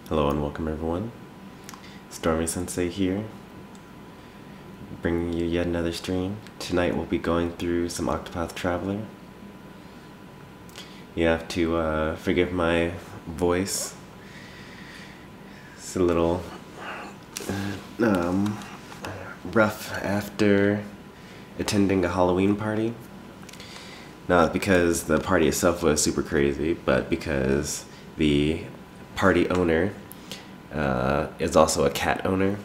Hello and welcome everyone. Stormy Sensei here, bringing you yet another stream. Tonight we'll be going through some Octopath Traveler. You have to forgive my voice. It's a little rough after attending a Halloween party. Not because the party itself was super crazy, but because the party owner is also a cat owner,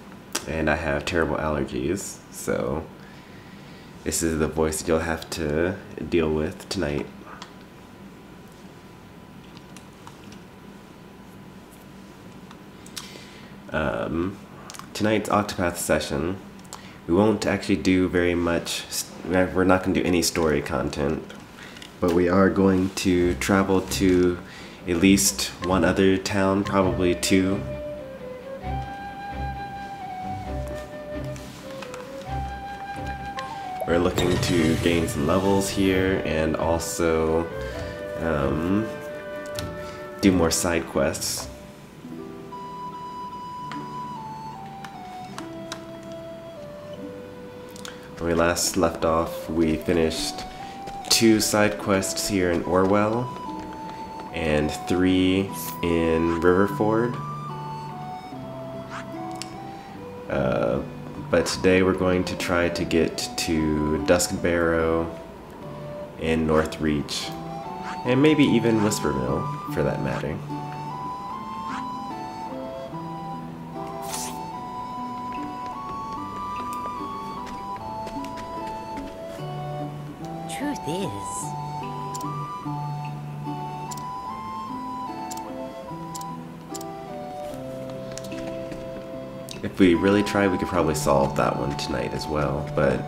and I have terrible allergies, so this is the voice that you'll have to deal with tonight. Tonight's Octopath session, we won't actually do very much. We're not going to do any story content, but we are going to travel to at least one other town, probably two. We're looking to gain some levels here and also do more side quests. When we last left off, we finished 2 side quests here in Orwell and 3 in Riverford. But today we're going to try to get to Duskbarrow and Northreach, and maybe even Whispermill for that matter. Truth is, if we really try, we could probably solve that one tonight as well, but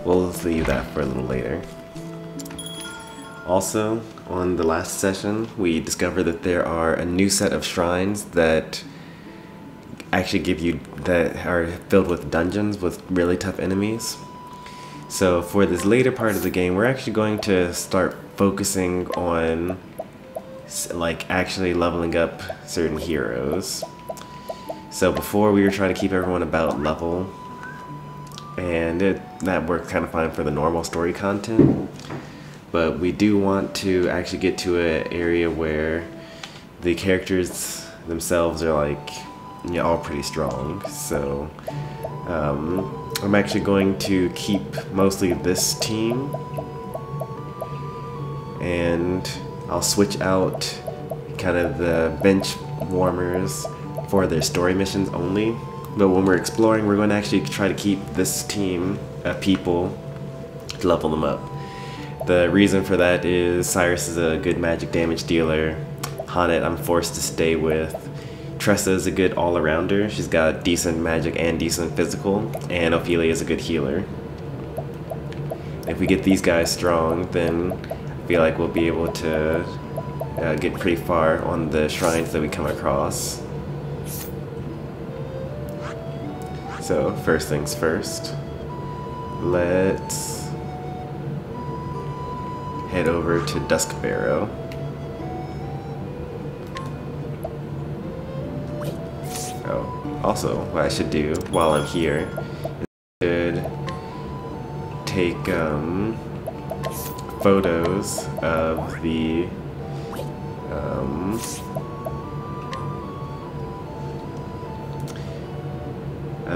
we'll leave that for a little later. Also, on the last session, we discovered that there are a new set of shrines that actually that are filled with dungeons with really tough enemies. So for this later part of the game, we're actually going to start focusing on like actually leveling up certain heroes. So before we were trying to keep everyone about level, and that worked kind of fine for the normal story content. But we do want to actually get to an area where the characters themselves are like, you know, all pretty strong. So I'm actually going to keep mostly this team, and I'll switch out kind of the bench warmers for their story missions only. But when we're exploring, we're going to actually try to keep this team of people to level them up. The reason for that is Cyrus is a good magic damage dealer. Hanet I'm forced to stay with. Tressa is a good all-arounder. She's got decent magic and decent physical. And Ophelia is a good healer. If we get these guys strong, then I feel like we'll be able to get pretty far on the shrines that we come across. So, first things first, let's head over to Duskbarrow. Oh, also, what I should do while I'm here is I should take photos of the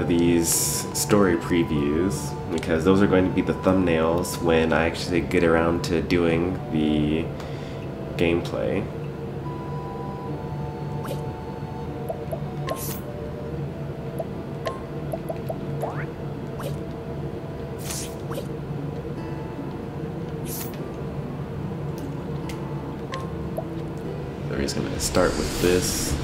these story previews, because those are going to be the thumbnails when I actually get around to doing the gameplay. So we're just going to start with this.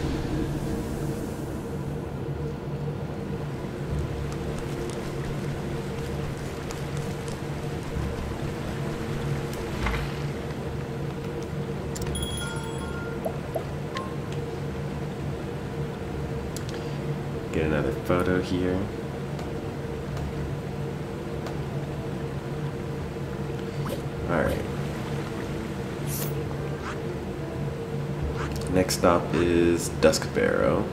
Get another photo here. Alright. Next stop is Duskbarrow.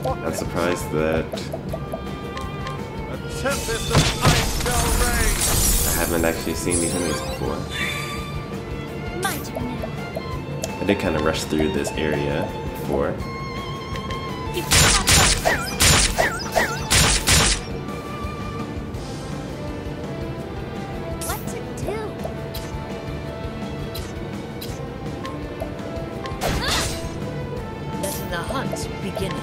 Not surprised that I haven't actually seen these enemies before. I did kind of rush through this area before. What to do? Letting the hunt begin.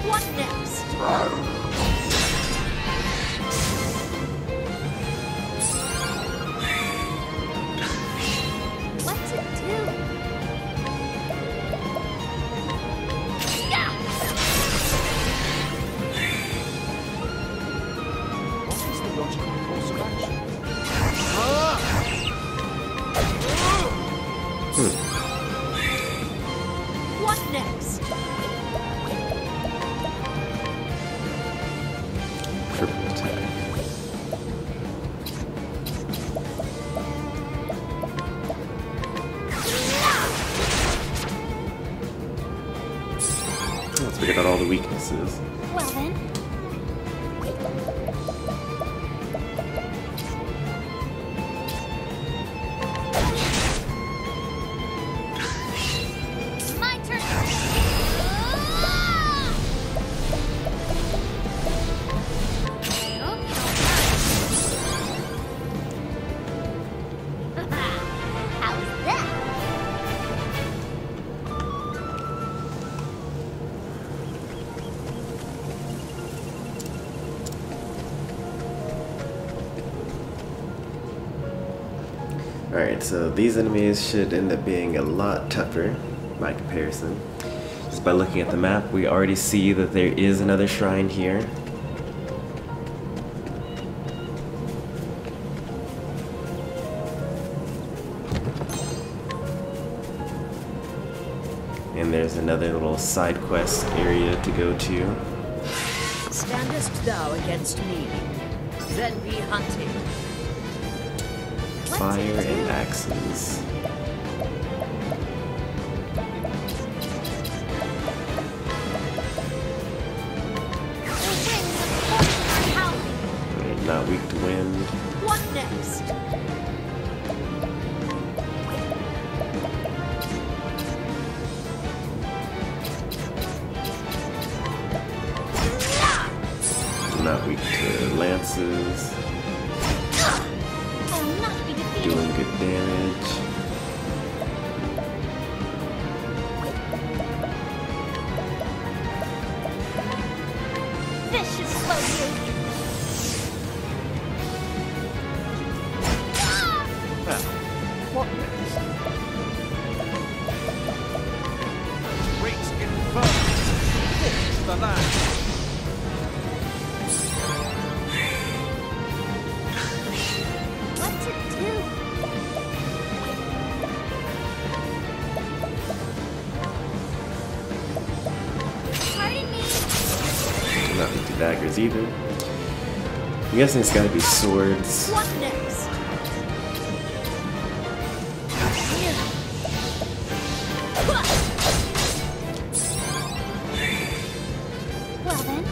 What next? What to do? Yeah! What is the logical course of action? What next? Triple attack. Let's figure out all the weaknesses. Well then. My turn. How's that? Alright, so these enemies should end up being a lot tougher by comparison. Just by looking at the map, we already see that there is another shrine here. And there's another little side quest area to go to. Standest thou against me? Then be hunted. Fire and axes. Alright, not weak to wind. What next? Not weak to lances. I'll not be defeated. Doing good damage. This should slow you. Well, what next? Great inferno! This the land! What to do? Pardon me. Not weak to daggers either. I'm guessing it's gotta be swords. What next? Well then.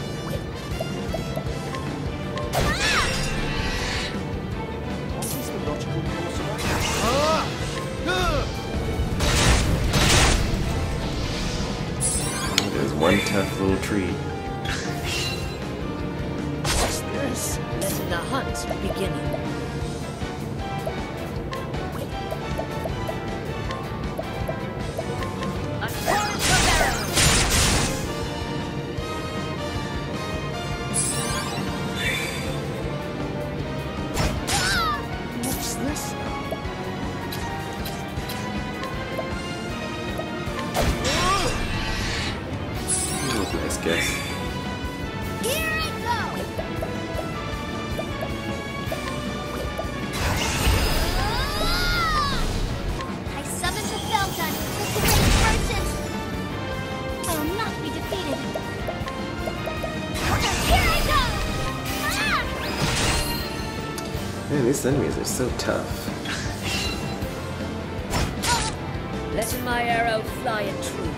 one tough little tree. What's this? Letting the hunt beginning. What's this now? That was a nice guess. Here I go! I summoned the Felton to create forces! I will not be defeated! Here I go! Man, these enemies are so tough. Letting my arrow fly and true.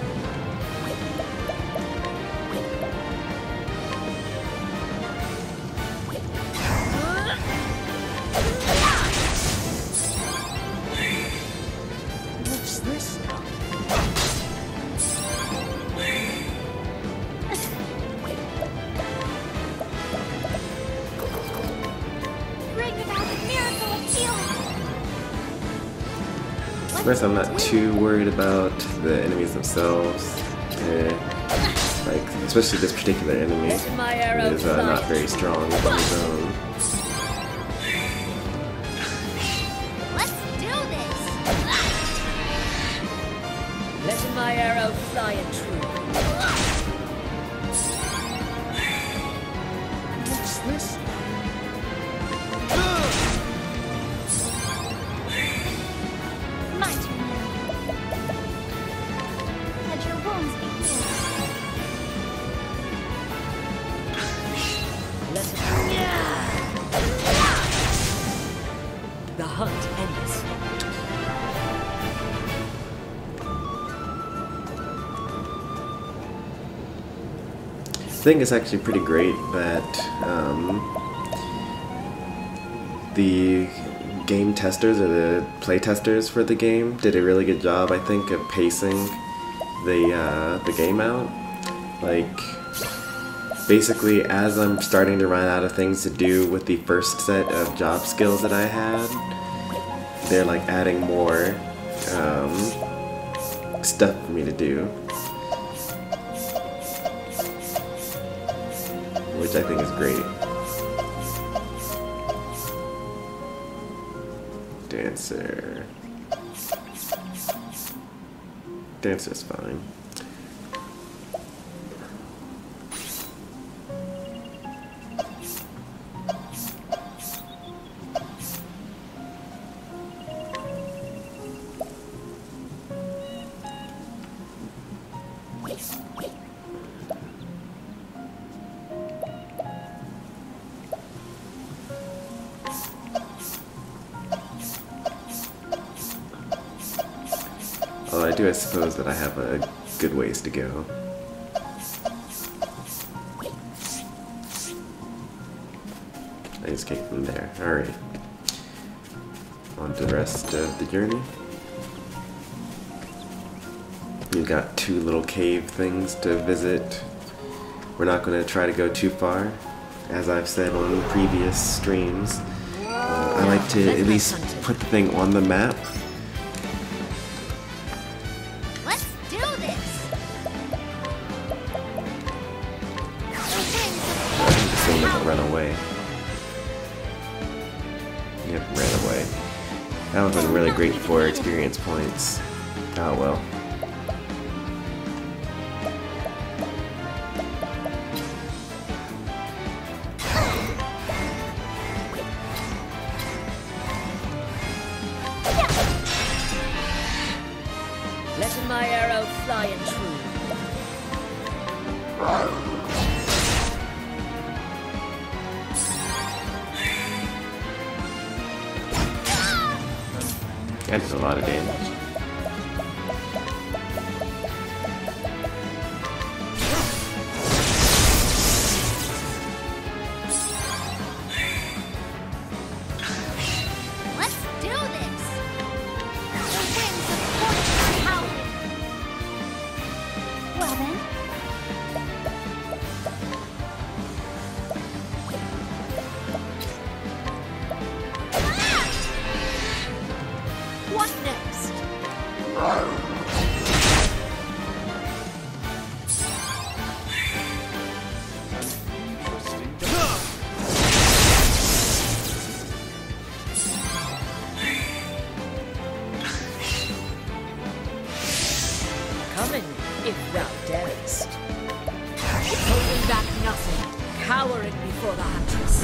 What's this now? Bring about the miracle of healing! First, I'm not too worried about the enemies themselves. Like, especially this particular enemy Letting my arrow is fly. not very strong on his own. Let's do this! Letting my arrow fly and true. What's this? My turn now. Let your wounds be healed. The hunt ends. I think it's actually pretty great that the game testers or the play testers for the game did a really good job, I think, of pacing the game out. Like, basically, as I'm starting to run out of things to do with the first set of job skills that I had, they're like adding more stuff for me to do, which I think is great. Dancer. Dancer's fine. Well, I do suppose that I have a good ways to go. I escaped from there. Alright. On to the rest of the journey. You've got two little cave things to visit. We're not going to try to go too far. As I've said on previous streams, I like to at least put the thing on the map. Let's do this! This thing doesn't run away. Yep, ran away. That would have been really great for experience points. Oh well. Letting my arrow fly and true. That did a lot of damage. Let's do this! The winds of fortune are howling! Well then, Coming, if thou darest. Holding back nothing, cowering before the huntress.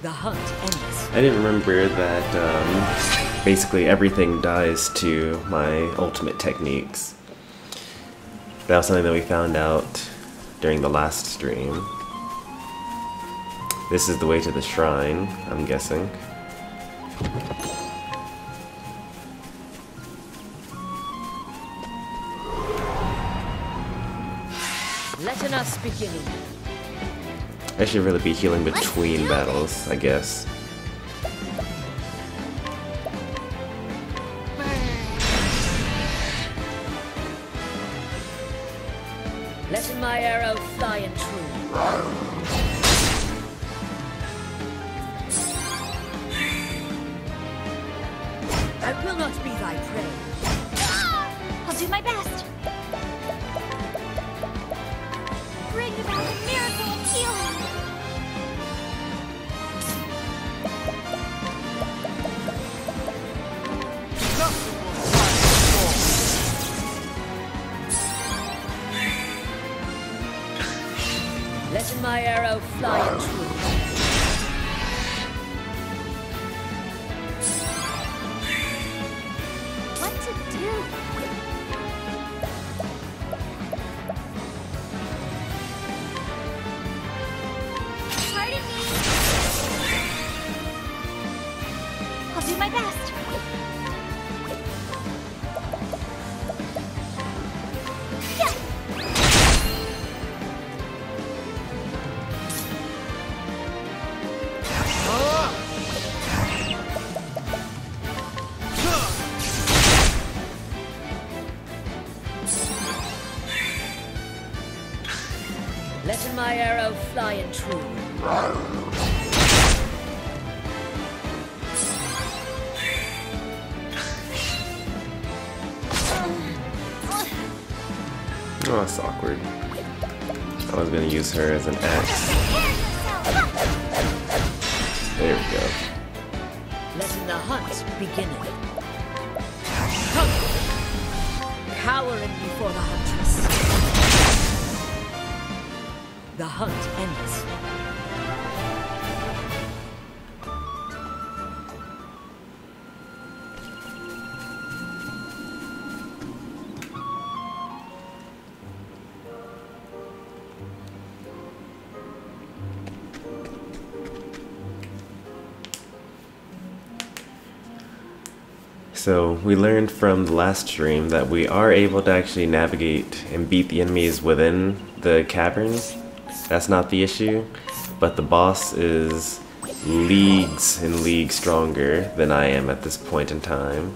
The hunt ends. I didn't remember that basically everything dies to my ultimate techniques. That was something that we found out during the last stream. This is the way to the shrine, I'm guessing. Let us begin. I should really be healing between battles, I guess. Letting my arrow fly and true. I will not be thy prey. I'll do my best. Bring about a miracle of healing. Letting my arrow fly and true. What to do? Pardon me. I'll do my best. Yeah. Letting my arrow fly and true. Oh, that's awkward. I was gonna use her as an axe. There we go. Letting the hunt begin. Come. Cowering before the huntress. The hunt ends. So we learned from the last stream that we are able to actually navigate and beat the enemies within the cavern. That's not the issue, but the boss is leagues and leagues stronger than I am at this point in time.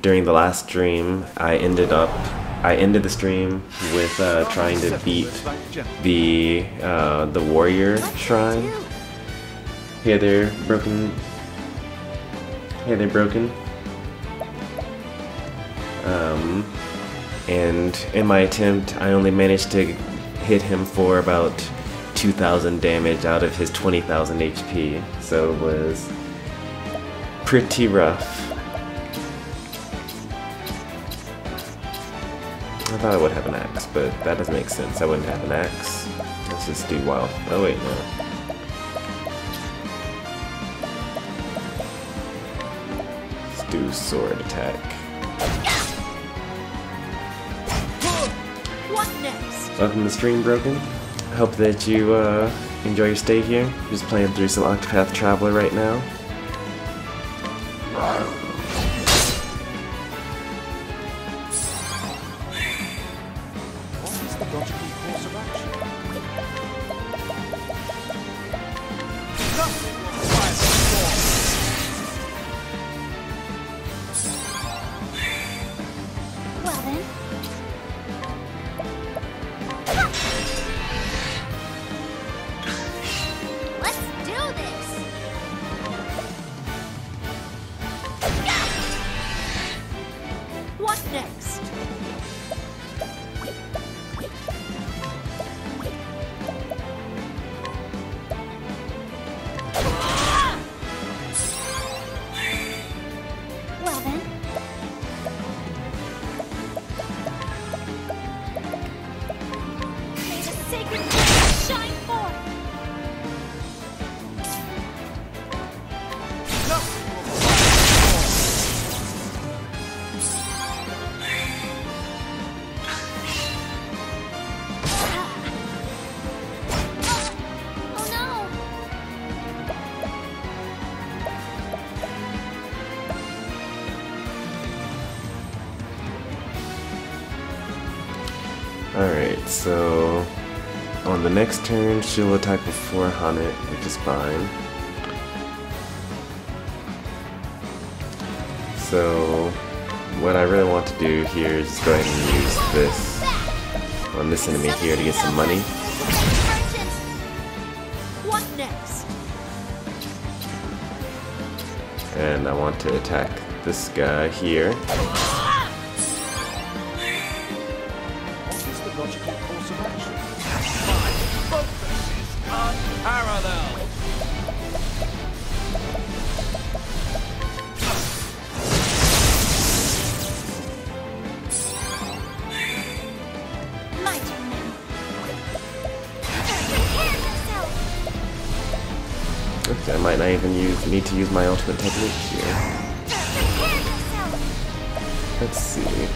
During the last stream, I ended the stream with trying to beat the warrior shrine. Hey there, Broken. Hey there, Broken. And in my attempt, I only managed to hit him for about 2,000 damage out of his 20,000 HP, so it was pretty rough. I thought I would have an axe, but that doesn't make sense. I wouldn't have an axe. Let's just do wild. Oh wait, no. Let's do sword attack. What next? Welcome to stream, Broken. I hope that you enjoy your stay here. Just playing through some Octopath Traveler right now. What is the logical course of action? Well then. Let's do this. Alright, so on the next turn, she'll attack before Hanet, which is fine. So what I really want to do here is just go ahead and use this on this enemy here to get some money. What next? And I want to attack this guy here. What is the logical course of action? My focus is unparalleled. My turn now. Prepare yourself. Okay, I might not even need to use my ultimate technique here. Prepare yourself. Let's see.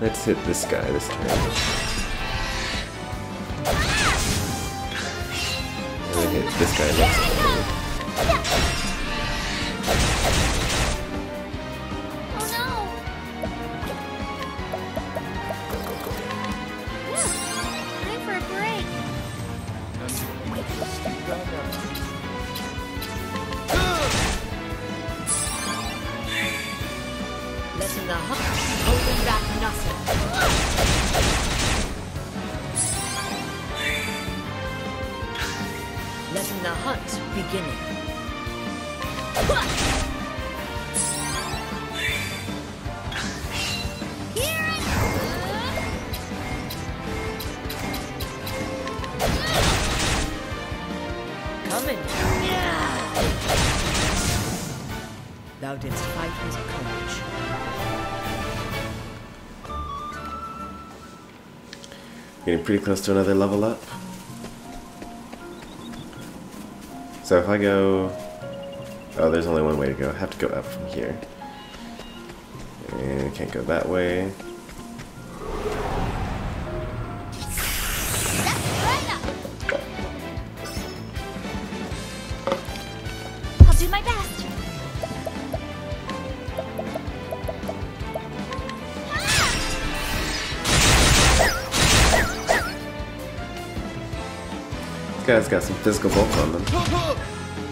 Let's hit this guy this turn. And then hit this guy next turn. Oh no. Time for a break. Letting the hunt, holding back nothing. Letting the hunt beginning. Here I Coming. Thou didst fight with courage. Getting pretty close to another level up. So if I go... Oh, there's only one way to go. I have to go up from here. And can't go that way. right up. I'll do my best. This guy's got some physical bulk on them.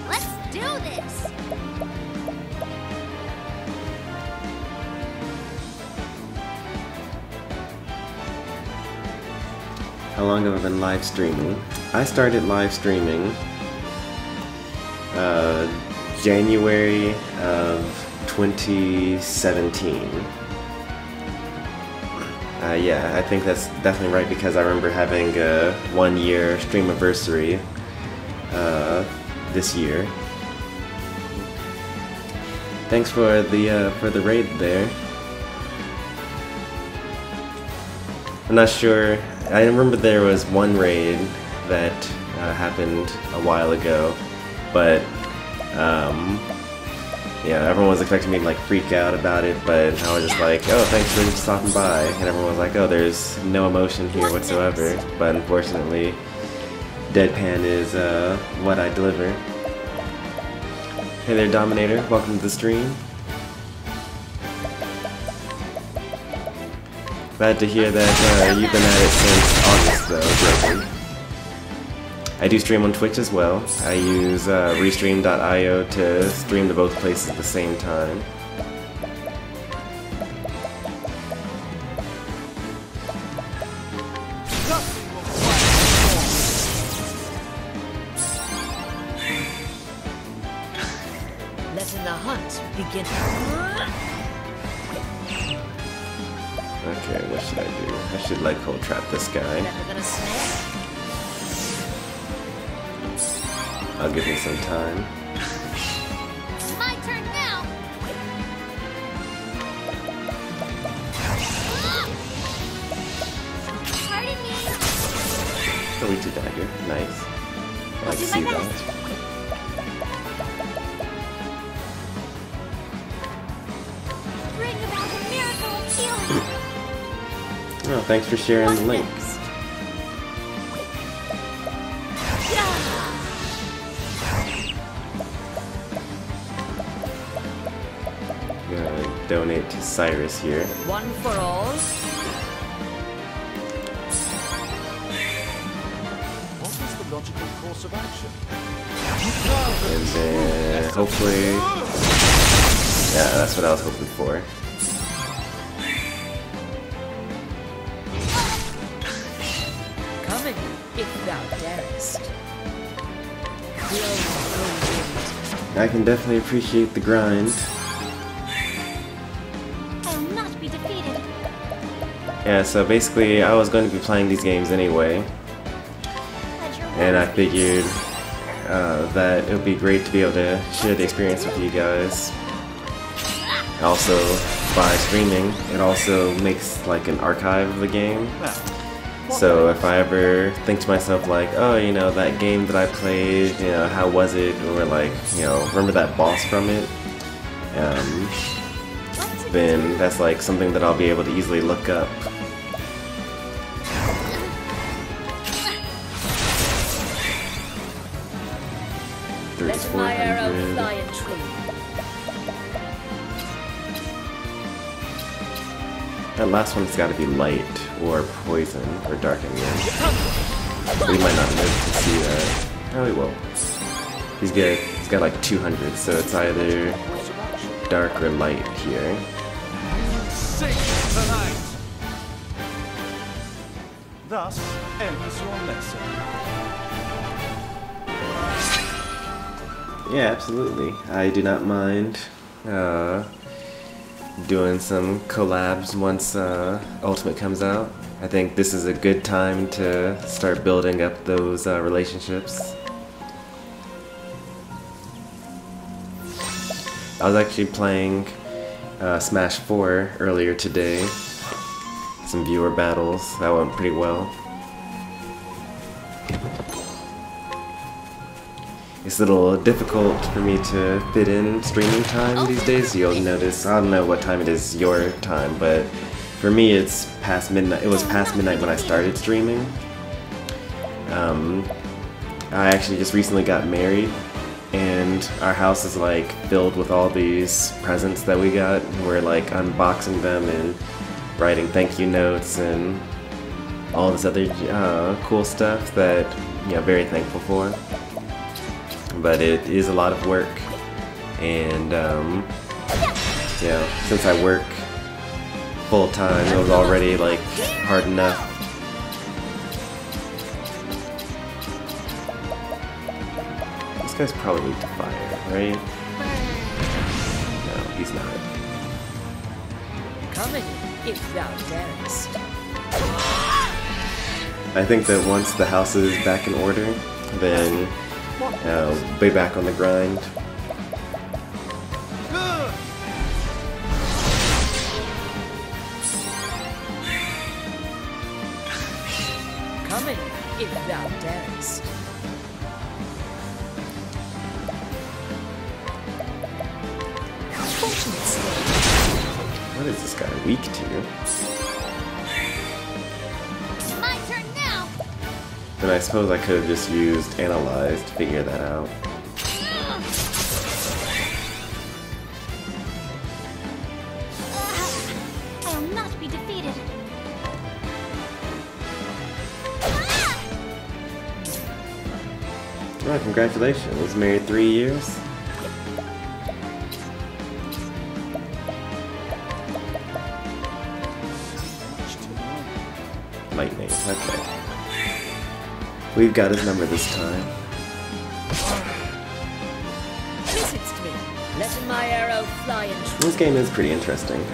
Let's do this. How long have I been live streaming? I started live streaming January of 2017. Yeah, I think that's definitely right because I remember having a 1-year stream anniversary this year. Thanks for the raid there. I'm not sure. I remember there was one raid that happened a while ago, but yeah, everyone was expecting me to like freak out about it, but I was just like, oh, thanks for stopping by, and everyone was like, oh, there's no emotion here whatsoever. But unfortunately, deadpan is what I deliver. Hey there, Dominator. Welcome to the stream. Glad to hear that you've been at it since August, though, Broken. I do stream on Twitch as well. I use Restream.io to stream to both places at the same time. Letting the hunt begin. Okay, what should I do? I should like cold trap this guy. Never gonna snare. I'll give him some time. My turn now. Pardon me. Oh, we did dagger. Nice. I I'll like to do see my that. best. Bring about a miracle of healing. Oh, thanks for sharing the link. Next. donate to Cyrus here. One for all. What is the logical course of action? And then hopefully, yeah, that's what I was hoping for. Coming, if thou darest. I can definitely appreciate the grind. I will not be defeated. Yeah, so basically I was going to be playing these games anyway, Let your and I words be figured that it would be great to be able to share the experience with you guys. Also, by streaming, it also makes like an archive of the game. So if I ever think to myself like, oh, you know, that game that I played, you know, how was it? Or like, you know, remember that boss from it? Then that's like something that I'll be able to easily look up. Let my arrow fly and true. That last one's got to be light or poison or dark anyway. We might not be able to see that. Oh, we will. He's got like 200, so it's either dark or light here. Sing tonight. Thus ends your lesson. Yeah, absolutely. I do not mind doing some collabs once Ultimate comes out. I think this is a good time to start building up those relationships. I was actually playing Smash 4 earlier today. Some viewer battles. That went pretty well. It's a little difficult for me to fit in streaming time these days. You'll notice, I don't know what time it is your time, but for me it's past midnight. It was past midnight when I started streaming. I actually just recently got married, and our house is like filled with all these presents that we got. We're like unboxing them and writing thank you notes and all this other cool stuff that, you know, very thankful for. But it is a lot of work, and yeah, since I work full time, it was already like hard enough. This guy's probably weak to fire, right? No, he's not. Coming, if thou darest. I think that once the house is back in order, then be back on the grind. Coming, if thou darest. What is this guy weak to? my turn now. Then I suppose I could have just used Analyze to figure that out. I will not be defeated. Well, congratulations. Married 3 years? Lightning, okay. We've got his number this time. Visits me. Letting my arrow fly and true. This game is pretty interesting.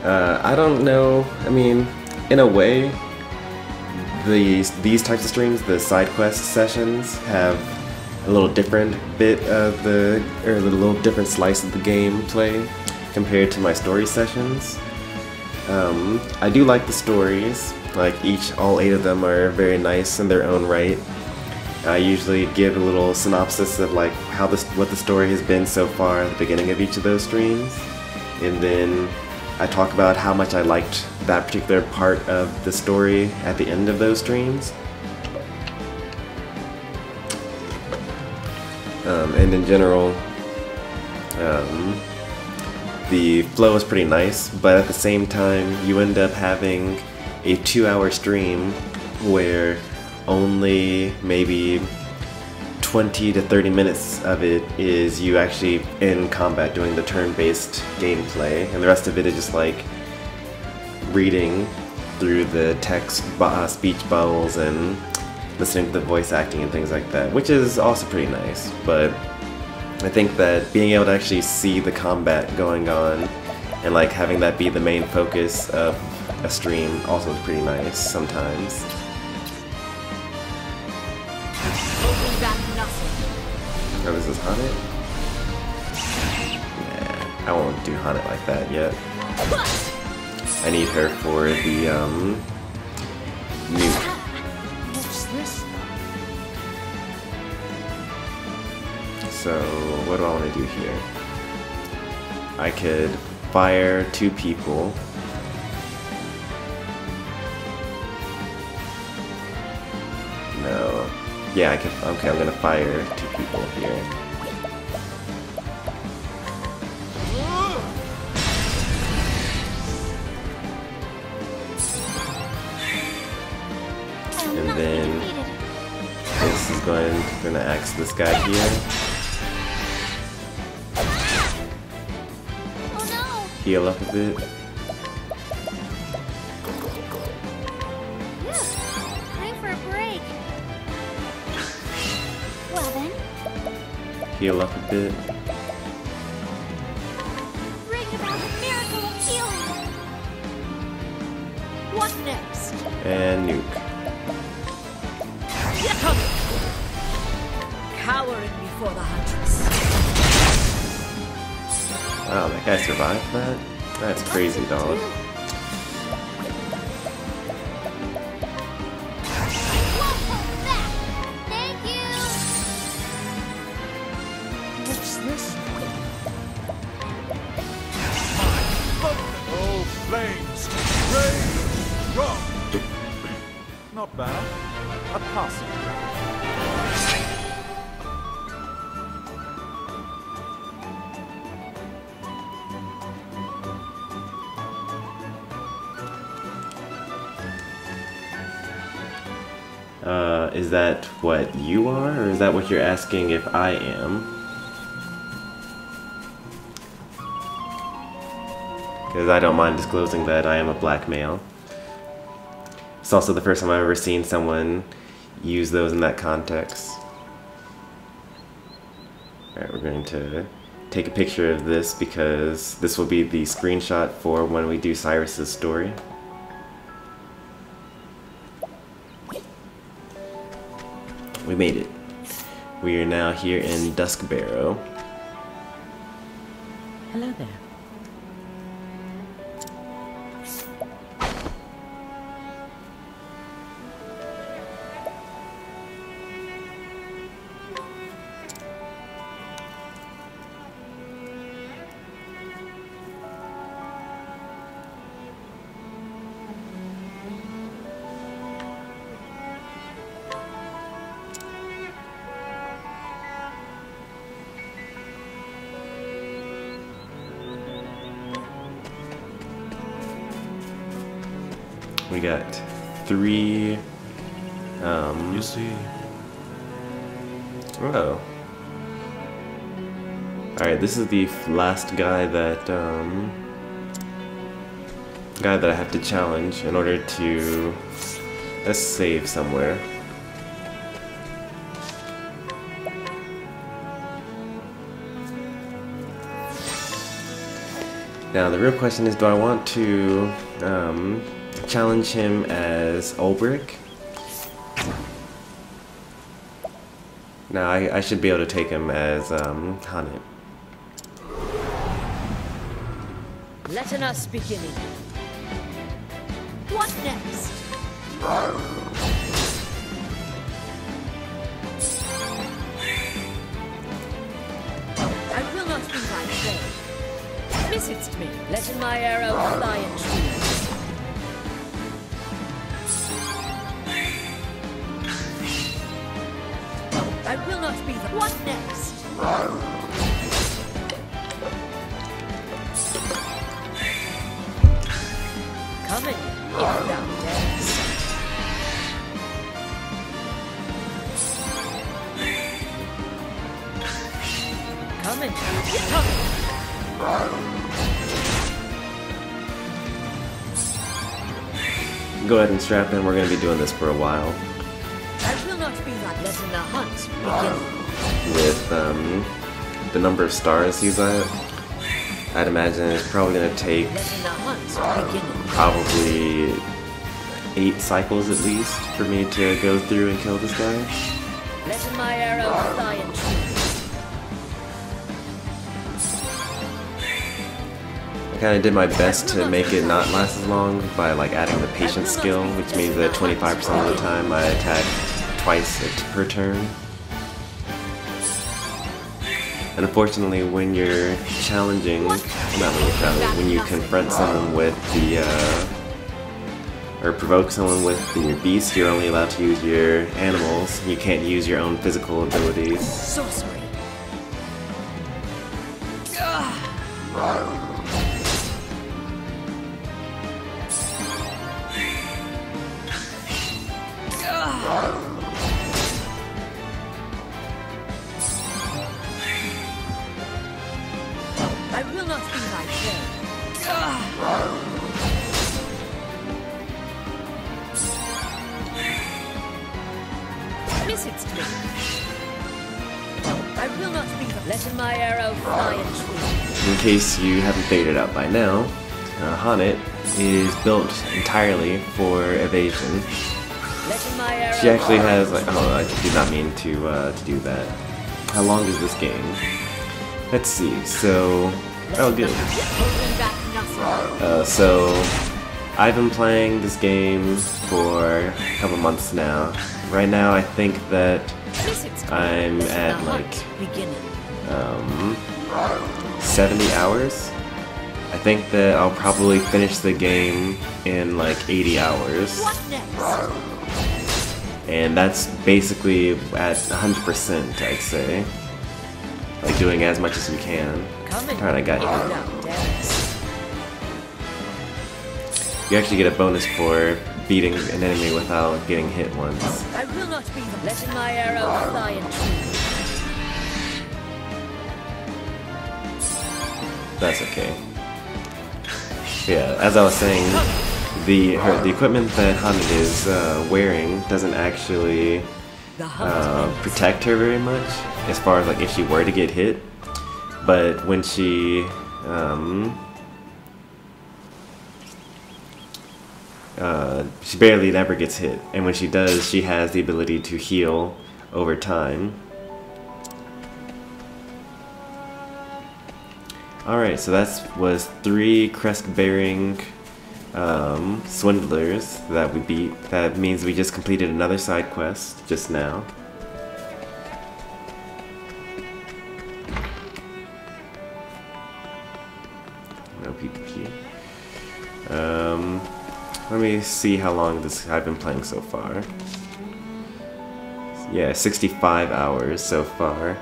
I don't know, I mean, in a way, these types of streams, the Sidequest sessions, have a little different bit of a little different slice of the gameplay compared to my story sessions. I do like the stories, like all 8 of them are very nice in their own right. I usually give a little synopsis of like what the story has been so far at the beginning of each of those streams, and then I talk about how much I liked that particular part of the story at the end of those streams. And in general, the flow is pretty nice, but at the same time, you end up having a 2-hour stream where only maybe 20 to 30 minutes of it is you actually in combat doing the turn-based gameplay, and the rest of it is just like reading through the text speech bubbles and listening to the voice acting and things like that, which is also pretty nice. But I think that being able to actually see the combat going on and like having that be the main focus of a stream also is pretty nice sometimes. Oh, this is Haunted? Yeah, I won't do Haunted like that yet. I need her for the nuke. What's this? So what do I want to do here? I could fire 2 people. No. Yeah, I can. Okay, I'm gonna fire 2 people here. And then this is gonna axe this guy here. Oh no! Heal up a bit. Time for a break. Well then, Heal up a bit. bring about the miracle of healing. What next? And nuke. Cowering before the huntress. Wow, that guy survived that? That's crazy, dog. Won't hold back. Thank you. What's this? Oh, flames! Rage! Rock! Not bad. A passing. Is that what you are, or is that what you're asking if I am? Because I don't mind disclosing that I am a black male. It's also the first time I've ever seen someone use those in that context. Alright, we're going to take a picture of this because this will be the screenshot for when we do Cyrus's story. We made it. We are now here in Duskbarrow. Hello there. We got 3, You see, oh. Alright, this is the last guy that, I have to challenge in order to, let's save somewhere. Now the real question is, do I want to, challenge him as Ulbrich? Now I should be able to take him as Hanet. Let us begin. What next? I will not be thy prey. Visit'st me, letting my arrow fly in shield. I will not be the... What next? Coming, if thou darest. Coming, coming. Go ahead and strap in. We're going to be doing this for a while. I will not be that letting the hunt begin. With the number of stars he's at, I'd imagine it's probably going to take Letting the hunt begin. probably 8 cycles at least for me to go through and kill this guy. Letting my arrow fly and true. I kind of did my best to make it not last as long by like adding the patience skill, which means that 25% of the time I attack twice per turn. And unfortunately, when you're challenging, not when you're challenging, when you confront someone with the, or provoke someone with your beast, you're only allowed to use your animals. You can't use your own physical abilities. Sorcery. I will not be thy prey. Miss it, me. I will not be letting my arrow fly and true. In case you haven't figured it out by now, Haunted is built entirely for evasion. Letting my arrow She actually has like, oh, I did not mean to do that. How long is this game? Let's see, so, oh good. holding back nothing. So, I've been playing this game for a couple months now. Right now I think that Miss it, I'm letting at the like, hunt beginning. 70 hours. I think that I'll probably finish the game in like 80 hours. What next? And that's basically at 100%, I'd say. Like doing as much as we can. Coming, Alright, I got if you. thou darest. You actually get a bonus for beating an enemy without getting hit once. I will not be letting my arrow fly and true. That's okay. Yeah, as I was saying, the equipment that Haunted is wearing doesn't actually The hunt protect her very much, as far as like if she were to get hit. But when she she barely never gets hit, and when she does, she has the ability to heal over time. Alright, so that was 3 crest-bearing swindlers that we beat. That means we just completed another side quest just now. No PvP. Let me see how long this I've been playing so far. Yeah, 65 hours so far.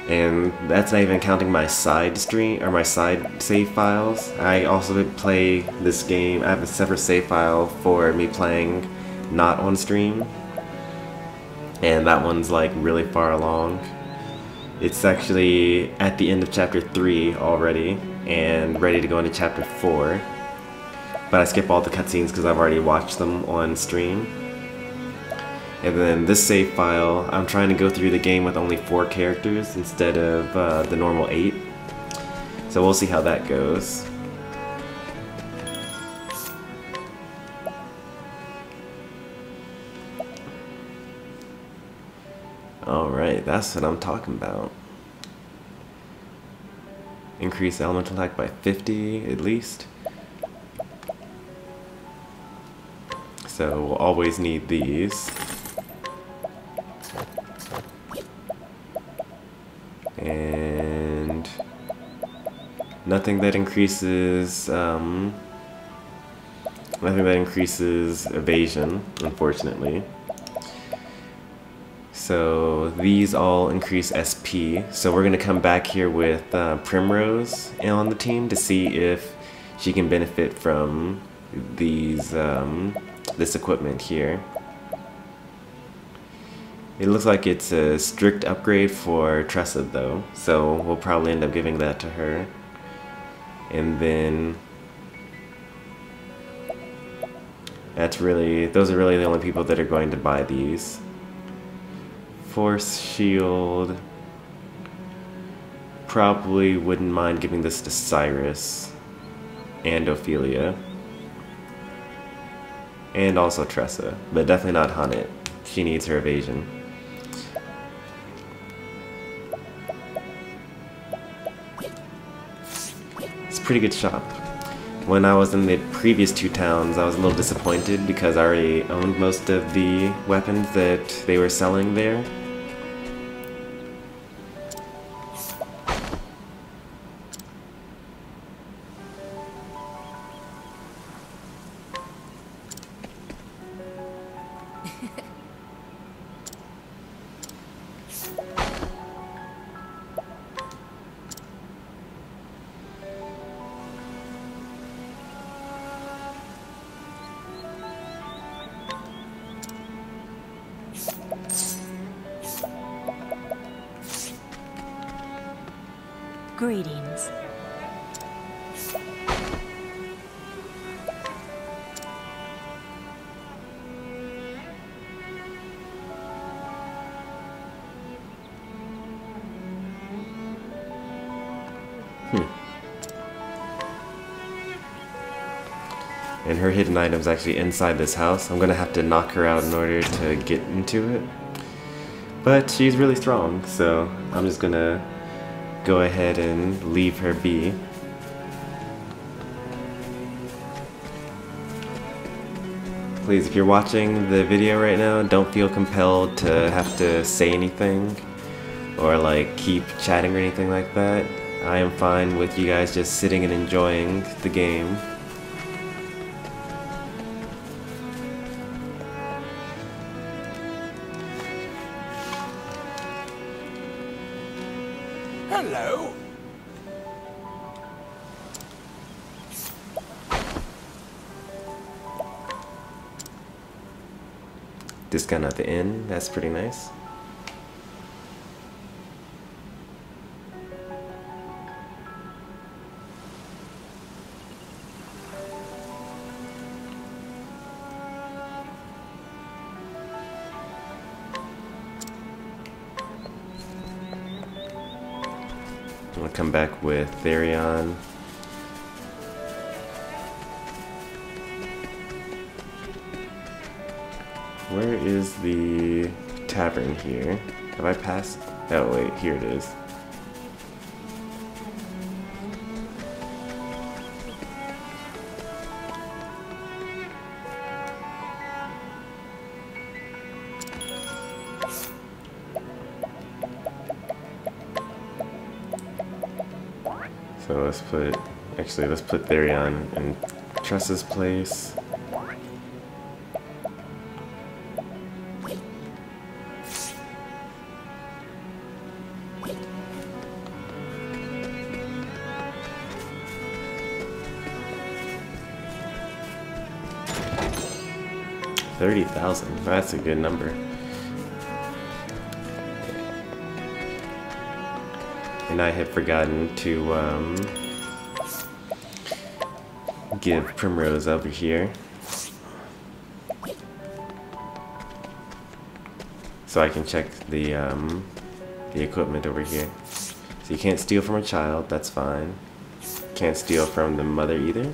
And that's not even counting my side stream or my side save files. I also did play this game. I have a separate save file for me playing not on stream, and that one's like really far along. It's actually at the end of chapter 3 already and ready to go into chapter 4, but I skip all the cutscenes because I've already watched them on stream. And then this save file, I'm trying to go through the game with only 4 characters instead of the normal 8. So we'll see how that goes. Alright, that's what I'm talking about. Increase elemental attack by 50 at least. So we'll always need these. And nothing that increases evasion, unfortunately. So these all increase SP. So we're gonna come back here with Primrose on the team to see if she can benefit from these this equipment here. It looks like it's a strict upgrade for Tressa though, so we'll probably end up giving that to her. And then those are really the only people that are going to buy these. Force Shield, probably wouldn't mind giving this to Cyrus and Ophelia. And also Tressa, but definitely not Hunnet. She needs her evasion. It's a pretty good shop. When I was in the previous 2 towns, I was a little disappointed because I already owned most of the weapons that they were selling there. Greetings. And her hidden item's actually inside this house. I'm gonna have to knock her out in order to get into it. But she's really strong, so I'm just gonna go ahead and leave her be. Please, if you're watching the video right now, don't feel compelled to have to say anything or like keep chatting or anything like that. I am fine with you guys just sitting and enjoying the game. Hello. Discount at the inn, that's pretty nice. I'm gonna come back with Therion. Where is the tavern here? Have I passed? Oh wait, here it is. So let's put Therion in Tressa's place. $30,000. That's a good number. And I had forgotten to give Primrose over here, so I can check the equipment over here. So you can't steal from a child. That's fine. Can't steal from the mother either.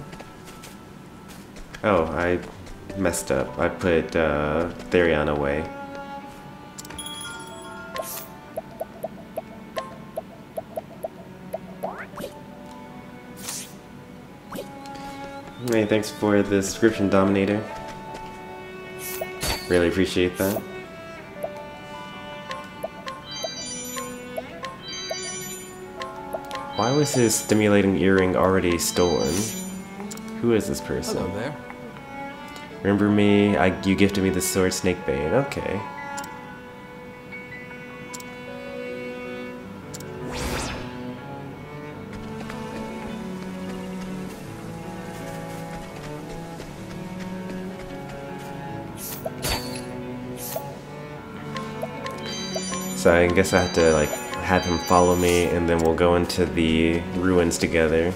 Oh, I messed up. I put Therion away. Hey, thanks for the subscription, Dominator. Really appreciate that. Why was his stimulating earring already stolen? Who is this person? Hello there. Remember me? You gifted me the sword Snakebane. Okay. So I guess I have to like have him follow me, and then we'll go into the ruins together.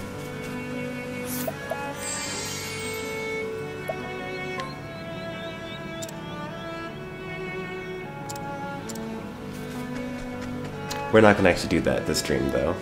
We're not gonna actually do that this stream though.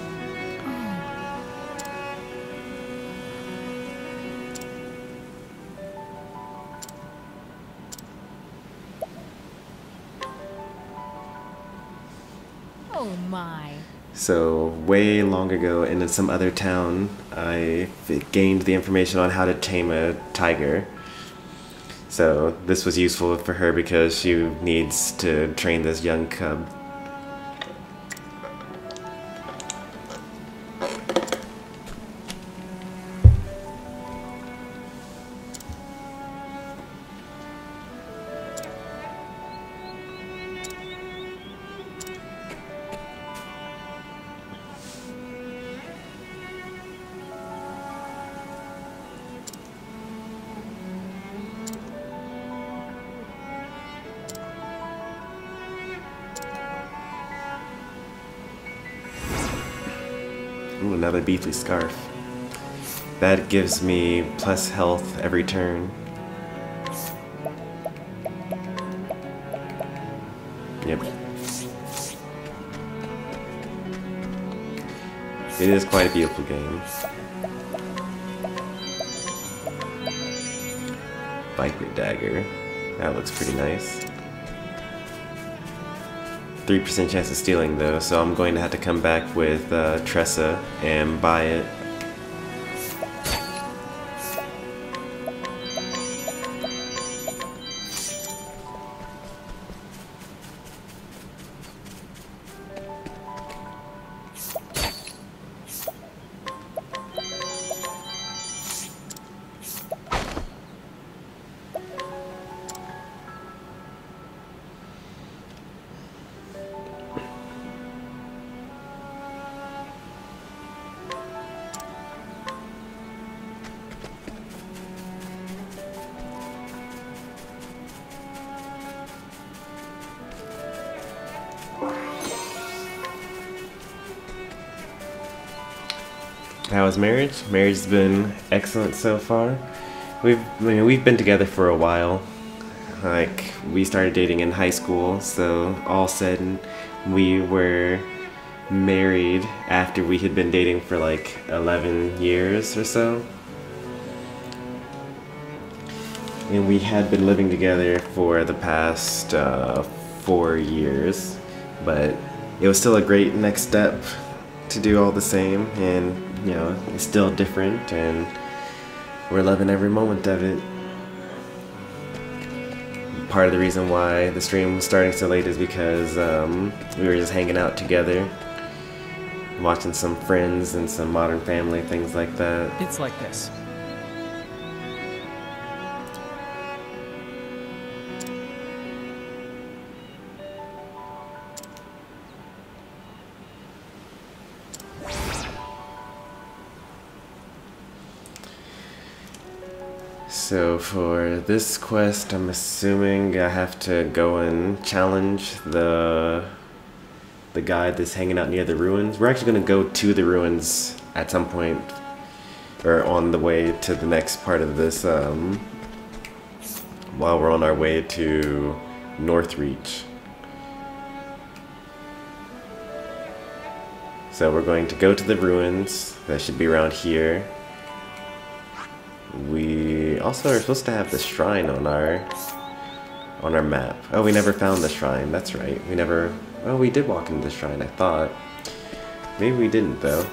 Oh my. So way long ago in some other town, I gained the information on how to tame a tiger. So this was useful for her because she needs to train this young cub. Ooh, another beefy scarf. That gives me plus health every turn. Yep. It is quite a beautiful game. Viper dagger. That looks pretty nice. 3% chance of stealing though, so I'm going to have to come back with Tressa and buy it. How is marriage? Marriage has been excellent so far. We've been together for a while. Like, we started dating in high school, so all said we were married after we had been dating for like 11 years or so. And we had been living together for the past 4 years, but it was still a great next step to do all the same, and you know, it's still different, and we're loving every moment of it. Part of the reason why the stream was starting so late is because we were just hanging out together, watching some Friends and some Modern Family, things like that. It's like this. So for this quest, I'm assuming I have to go and challenge the guy that's hanging out near the ruins. We're actually going to go to the ruins at some point, or on the way to the next part of this, while we're on our way to Northreach. So we're going to go to the ruins. That should be around here. We also are supposed to have the shrine on our map. Oh, we never found the shrine. That's right. We never... Well, we did walk into the shrine, I thought. Maybe we didn't, though.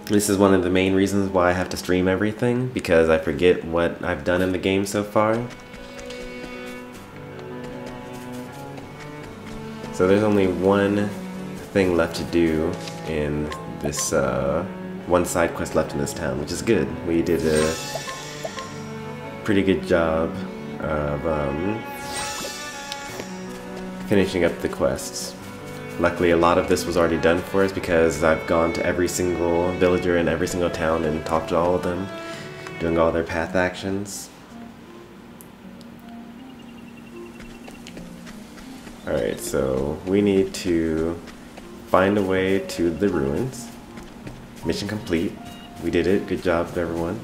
This is one of the main reasons why I have to stream everything, because I forget what I've done in the game so far. So there's only one thing left to do in this one side quest left in this town, which is good. We did a pretty good job of finishing up the quests. Luckily, a lot of this was already done for us because I've gone to every single villager in every single town and talked to all of them, doing all their path actions. Alright, so we need to find a way to the ruins. Mission complete. We did it. Good job, everyone.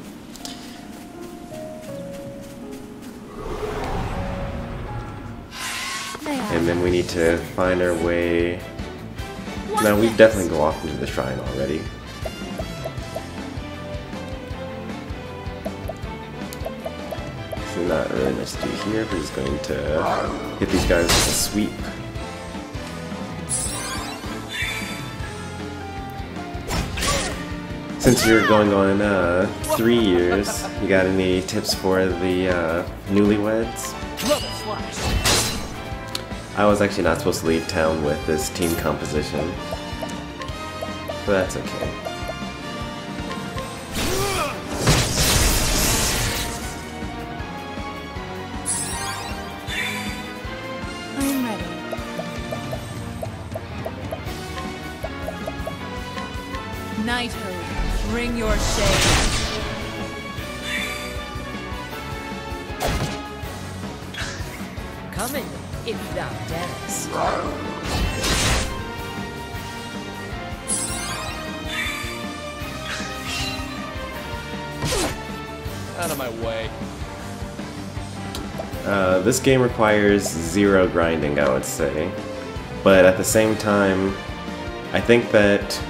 And then we need to find our way. No, we definitely go off into the shrine already. So not really much to do here. We're just going to hit these guys with a sweep. Since you're going on 3 years, you got any tips for the newlyweds? I was actually not supposed to leave town with this team composition, but that's okay. I'm ready. Knighthood, bring your shade. Coming, if thou darest. Out of my way. This game requires 0 grinding, I would say. But at the same time, I think that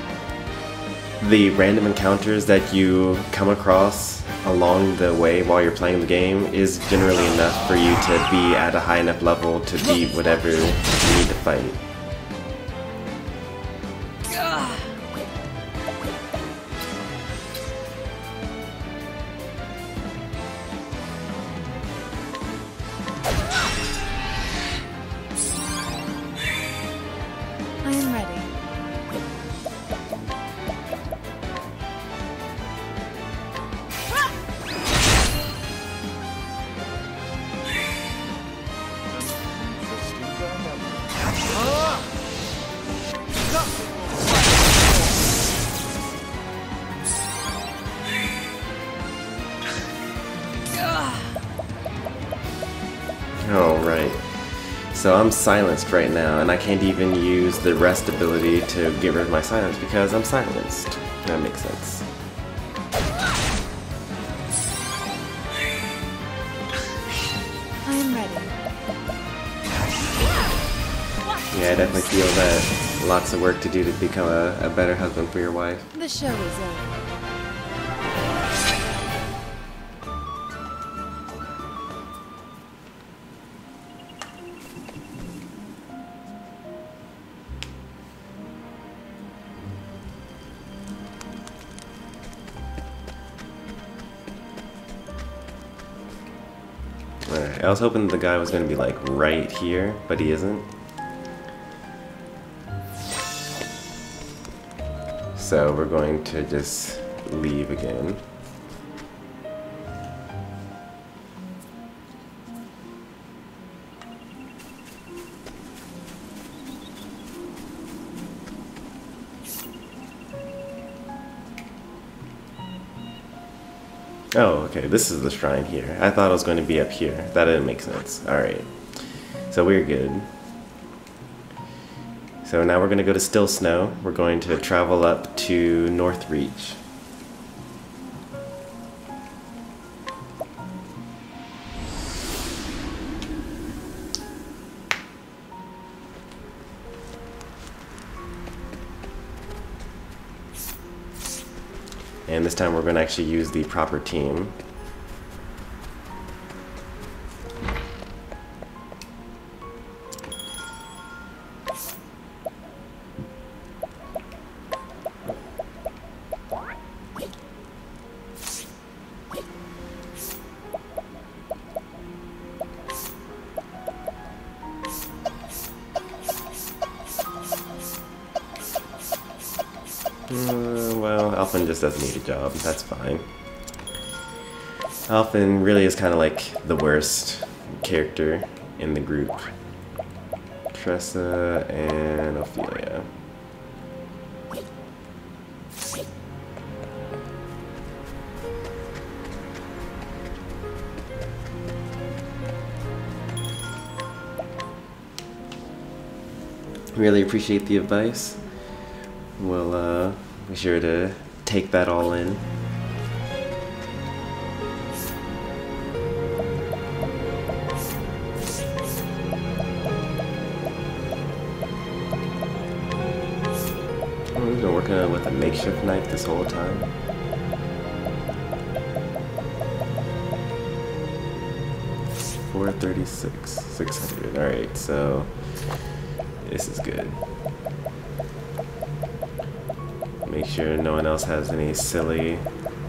the random encounters that you come across along the way while you're playing the game is generally enough for you to be at a high enough level to beat whatever you need to fight. I am ready. Alright. So I'm silenced right now, and I can't even use the rest ability to get rid of my silence because I'm silenced. That makes sense. I am ready. Yeah, I definitely feel that lots of work to do to become a better husband for your wife. The show is over. Alright, I was hoping the guy was going to be like right here, but he isn't. So we're going to just leave again. Oh, okay, this is the shrine here. I thought it was going to be up here. That didn't make sense. Alright, so we're good. So now we're going to go to Still Snow. We're going to travel up to Northreach. And this time we're going to actually use the proper team. Well, Alphen just doesn't need a job. That's fine. Alphen really is kind of like the worst character in the group. Tressa and Ophelia. Really appreciate the advice. We'll be sure to take that all in. We've been working with a makeshift knife this whole time. $436, 600. Alright, so this is good. Make sure no one else has any silly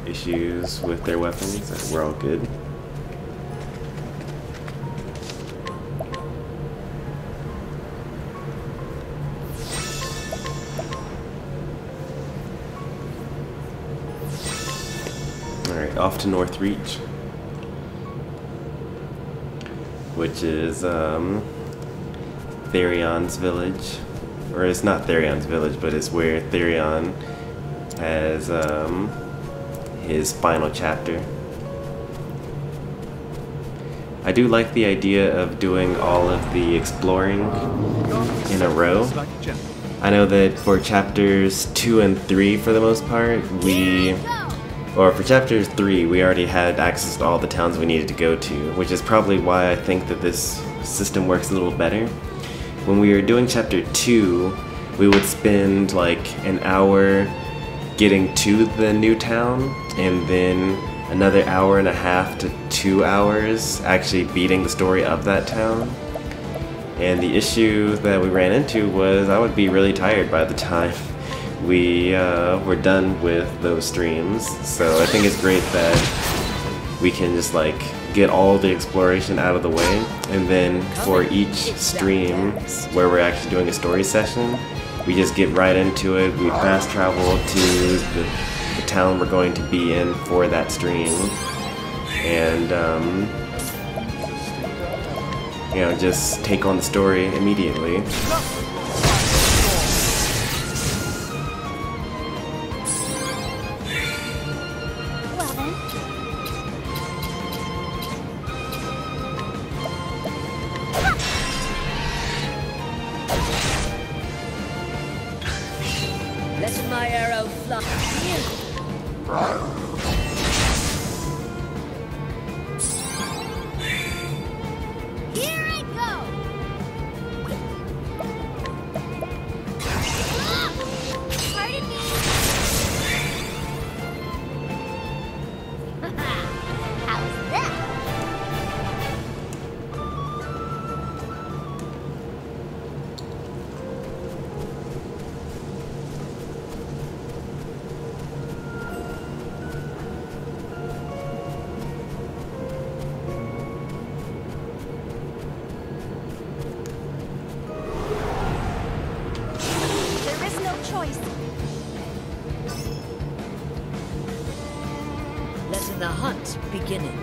issues with their weapons, that we're all good. Alright, off to Northreach, which is Therion's village. Or it's not Therion's village, but it's where Therion has his final chapter. I do like the idea of doing all of the exploring in a row. I know that for chapters 2 and 3 for the most part, for chapters 3 we already had access to all the towns we needed to go to, which is probably why I think that this system works a little better. When we were doing chapter 2, we would spend like an hour getting to the new town, and then another hour and a half to 2 hours actually beating the story of that town. And the issue that we ran into was I would be really tired by the time we were done with those streams. So I think it's great that we can just like get all the exploration out of the way, and then for each stream where we're actually doing a story session, we just get right into it. We fast travel to the town we're going to be in for that stream, and you know, just take on the story immediately. Let my arrow fly. Here I go! Pardon me! How's that? Letting the hunt beginning.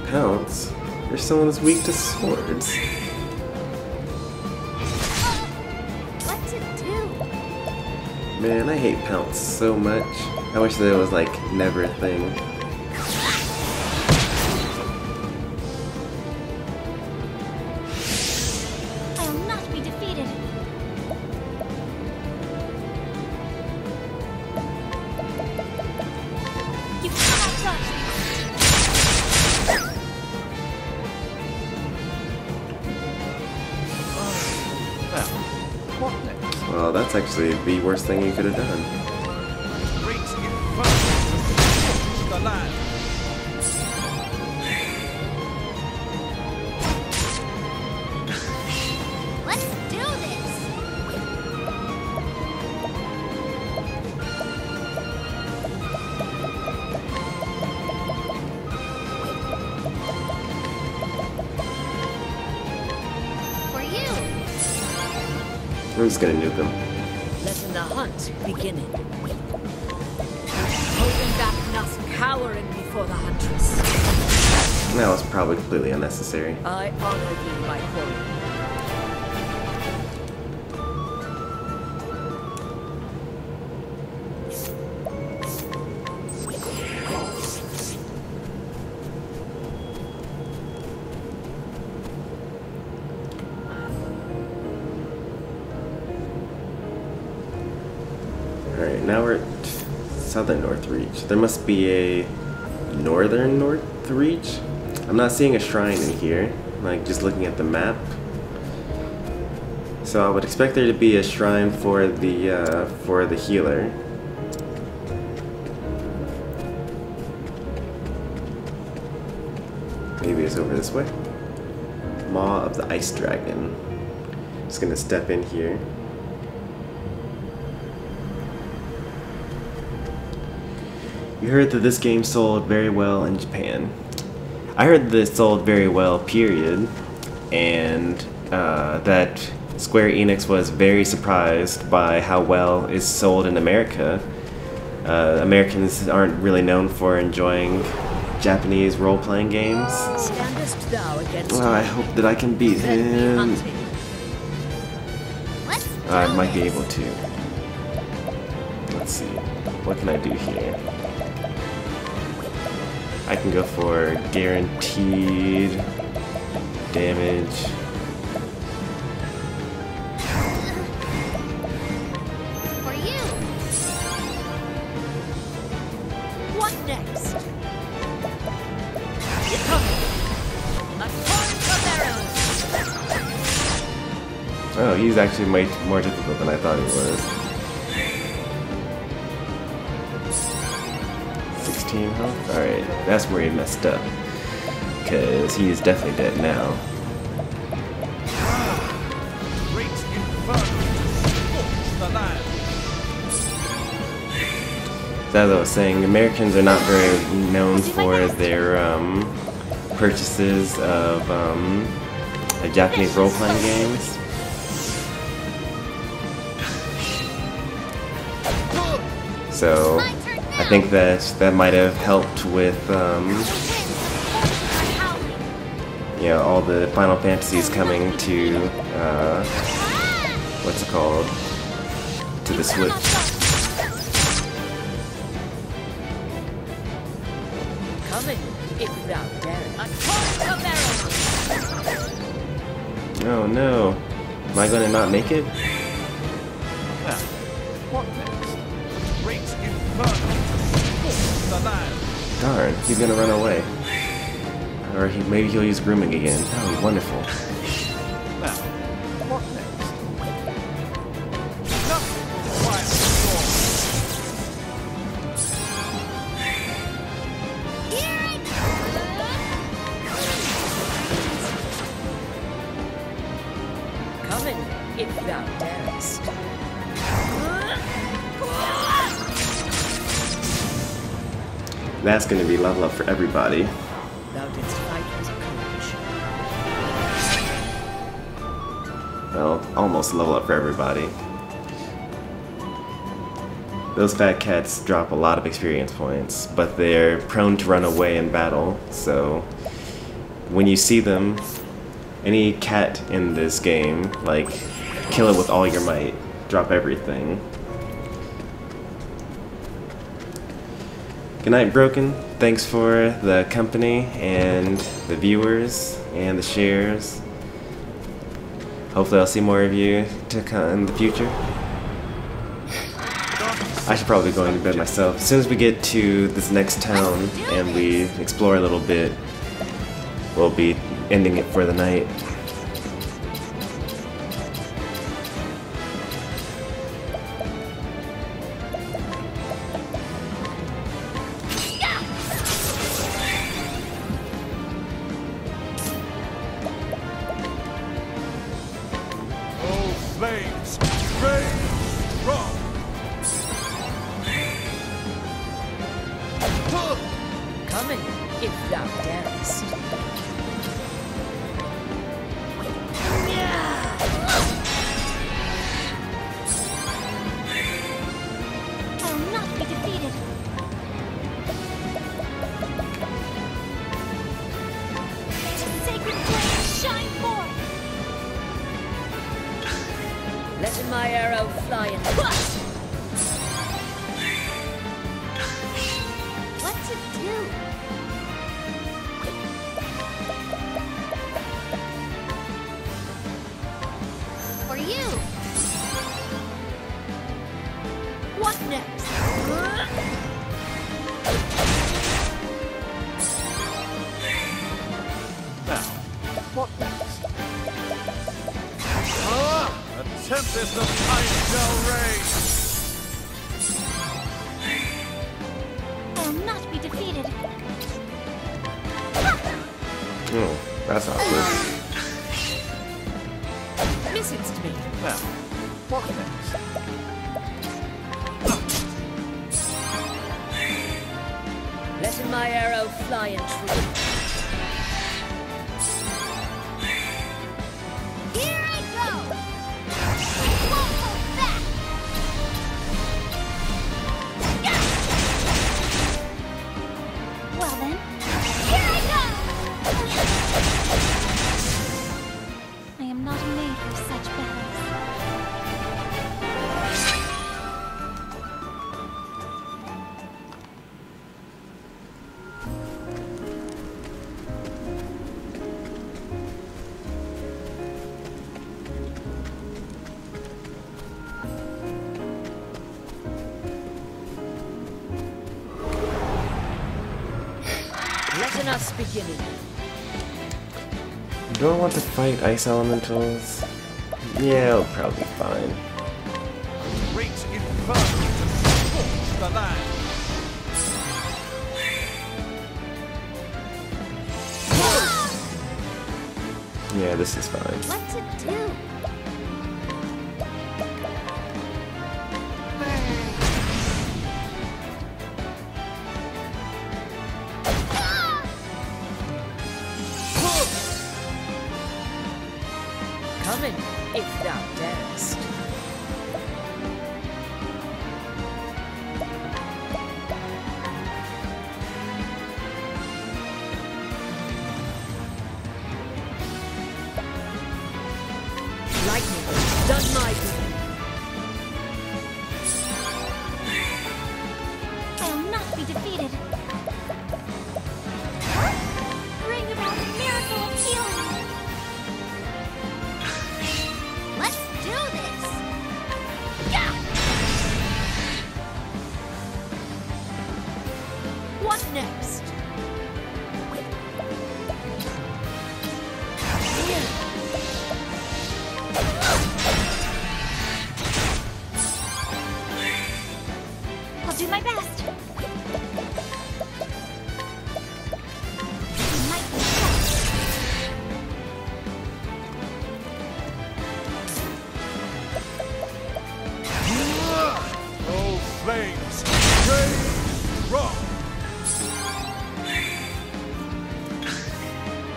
Pounce? You're someone who's weak to swords. What to do? Man, I hate Pounce so much. I wish that it was like never a thing. I will not be defeated. You cannot touch me. Now, what next? Well, that's actually the worst thing you could have done. Reach in first to the land. Let's do this. For you. I'm just gonna nuke him. Letting the hunt beginning. Holding back nothing, cowering before the huntress. That was probably completely unnecessary. I honor you, my quarry. now we're at southern Northreach. There must be a northern Northreach. I'm not seeing a shrine in here, like just looking at the map. So I would expect there to be a shrine for the healer. Maybe it's over this way. Maw of the Ice Dragon. Just gonna step in here. You heard that this game sold very well in Japan. I heard that it sold very well, period, and that Square Enix was very surprised by how well it's sold in America. Americans aren't really known for enjoying Japanese role-playing games. Standest thou against Well, I hope that I can beat him. I might be able to. Let's see. What can I do here? I can go for guaranteed damage. For you. What next? Oh, he's actually much more difficult than I thought he was. 16 health? Alright, that's where he messed up. Because he is definitely dead now. Great inferno scorch the land. As I was saying, Americans are not very known for their purchases of Japanese role-playing games. So I think that might have helped with you know, all the Final Fantasies coming to what's it called, to the Switch. Coming, if thou darest. Oh no, am I gonna not make it? Now, what next? Great inferno scorch the land. Darn, he's gonna run away. Or maybe he'll use grooming again. Oh, wonderful. Now, what next? Nothing will quiet the storm. Coming, if thou darest. That's gonna be level up for everybody. Thou didst fight with courage. Well, almost level up for everybody. Those fat cats drop a lot of experience points, but they're prone to run away in battle, so when you see them, any cat in this game, like, kill it with all your might. Drop everything. Good night, Broken. Thanks for the company and the viewers and the shares. Hopefully I'll see more of you to come in the future. I should probably be going to bed myself. As soon as we get to this next town and we explore a little bit, we'll be ending it for the night. Oh, flames, rain, strong. Coming, if thou darest. I'll not be defeated. Sacred flame, shine forth. Let my arrow fly and What to do? For you. what next? Tempest of Ice shall reign. I'll not be defeated. Oh, that's awkward. Listens to me. Now, what next? Letting my arrow fly and true. Here I go! I won't hold back! Yeah! Well then, here I go! I am not made for such battles. Letting us begin it. Do I want to fight ice elementals? Yeah, it'll probably be fine. Great inferno to scorch the land. Yeah, this is fine. What to do? Coming, if thou darest. Lightning, done my bidding. I'll not be defeated. Bring about the miracle of healing. Let's do this. Yeah! What next? I'll do my best. You might be shocked. Oh, flames, rage strong.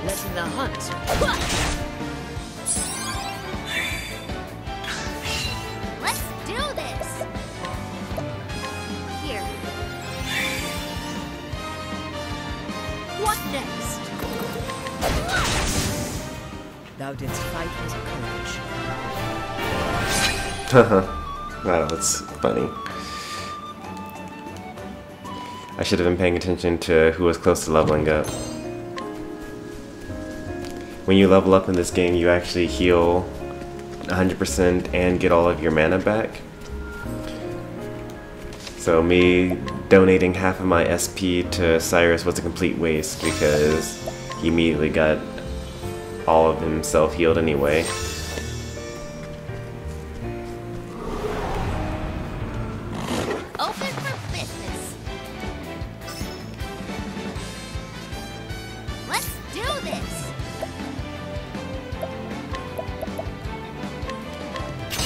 Letting the hunt. Let's do this. Here. What next? Thou didst fight with courage. Wow, that's funny. I should have been paying attention to who was close to leveling up. When you level up in this game, you actually heal 100% and get all of your mana back. So me donating half of my SP to Cyrus was a complete waste because he immediately got all of himself healed anyway. Open for business. Let's do this.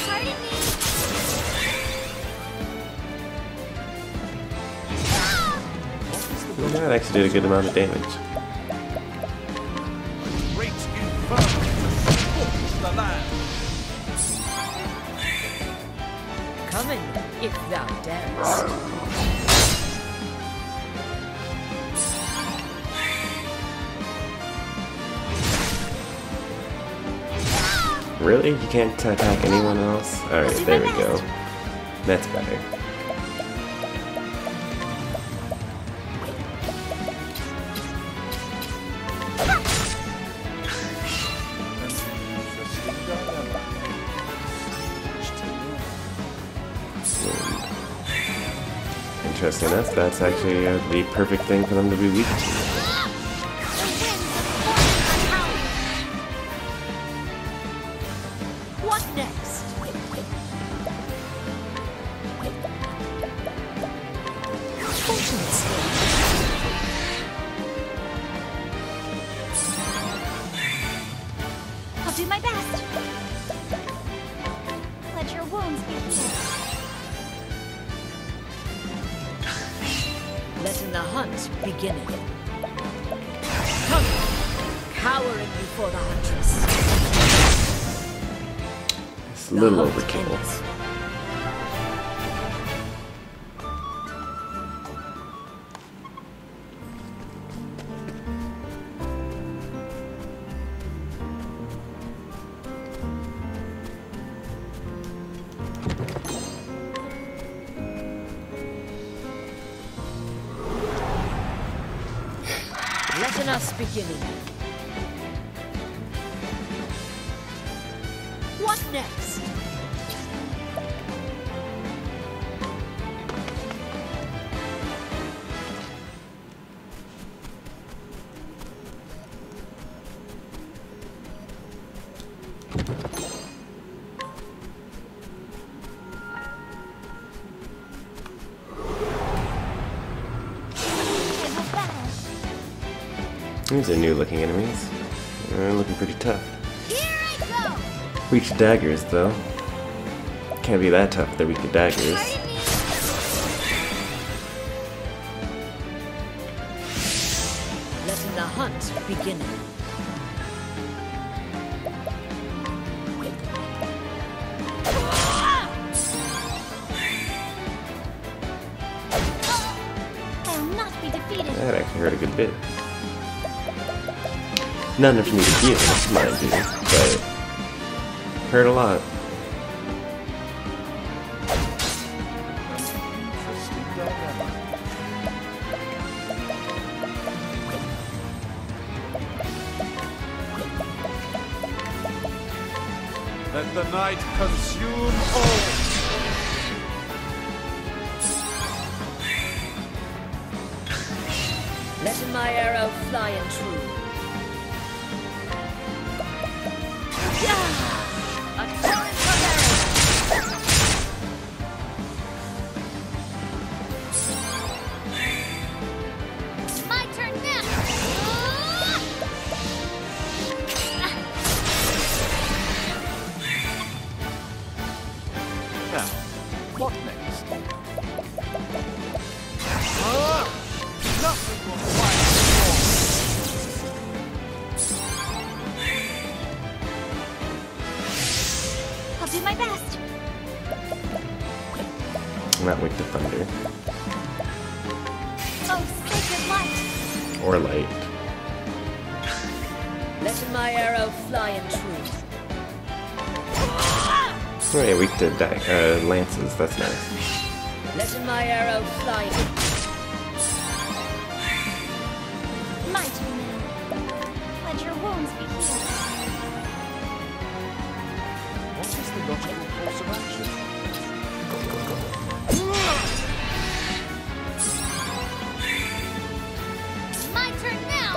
Pardon me. Ah! Well, that actually did a good amount of damage. Great inferno to scorch the land. Coming, if thou darest. Really? You can't attack anyone else? Alright, there we go. That's better. Interesting. That's actually the perfect thing for them to be weak to. What next? do my best. Let your wounds be healed. Letting the hunt begin. Come, cowering before the huntress. It's a little overkill. Letting us beginning. What next? These are new looking enemies. They're looking pretty tough. Here I go! Weak to daggers though. Can't be that tough if they're weak to daggers. Letting the hunt begin. I'll not be defeated. That actually hurt a good bit. Not enough for me to heal, mind you, but hurt a lot. Let the night consume all. Letting my arrow fly and true. A torrent of arrows! My turn now! Now, what next? Nothing will fight I'll do my best. I'm not weak to thunder. Oh, sacred light. Or light. Letting my arrow fly in truth. Oh yeah, weak to lances, that's nice. Letting my arrow fly in. My turn now. Let your wounds be healed. What is the logical course of action? My turn now.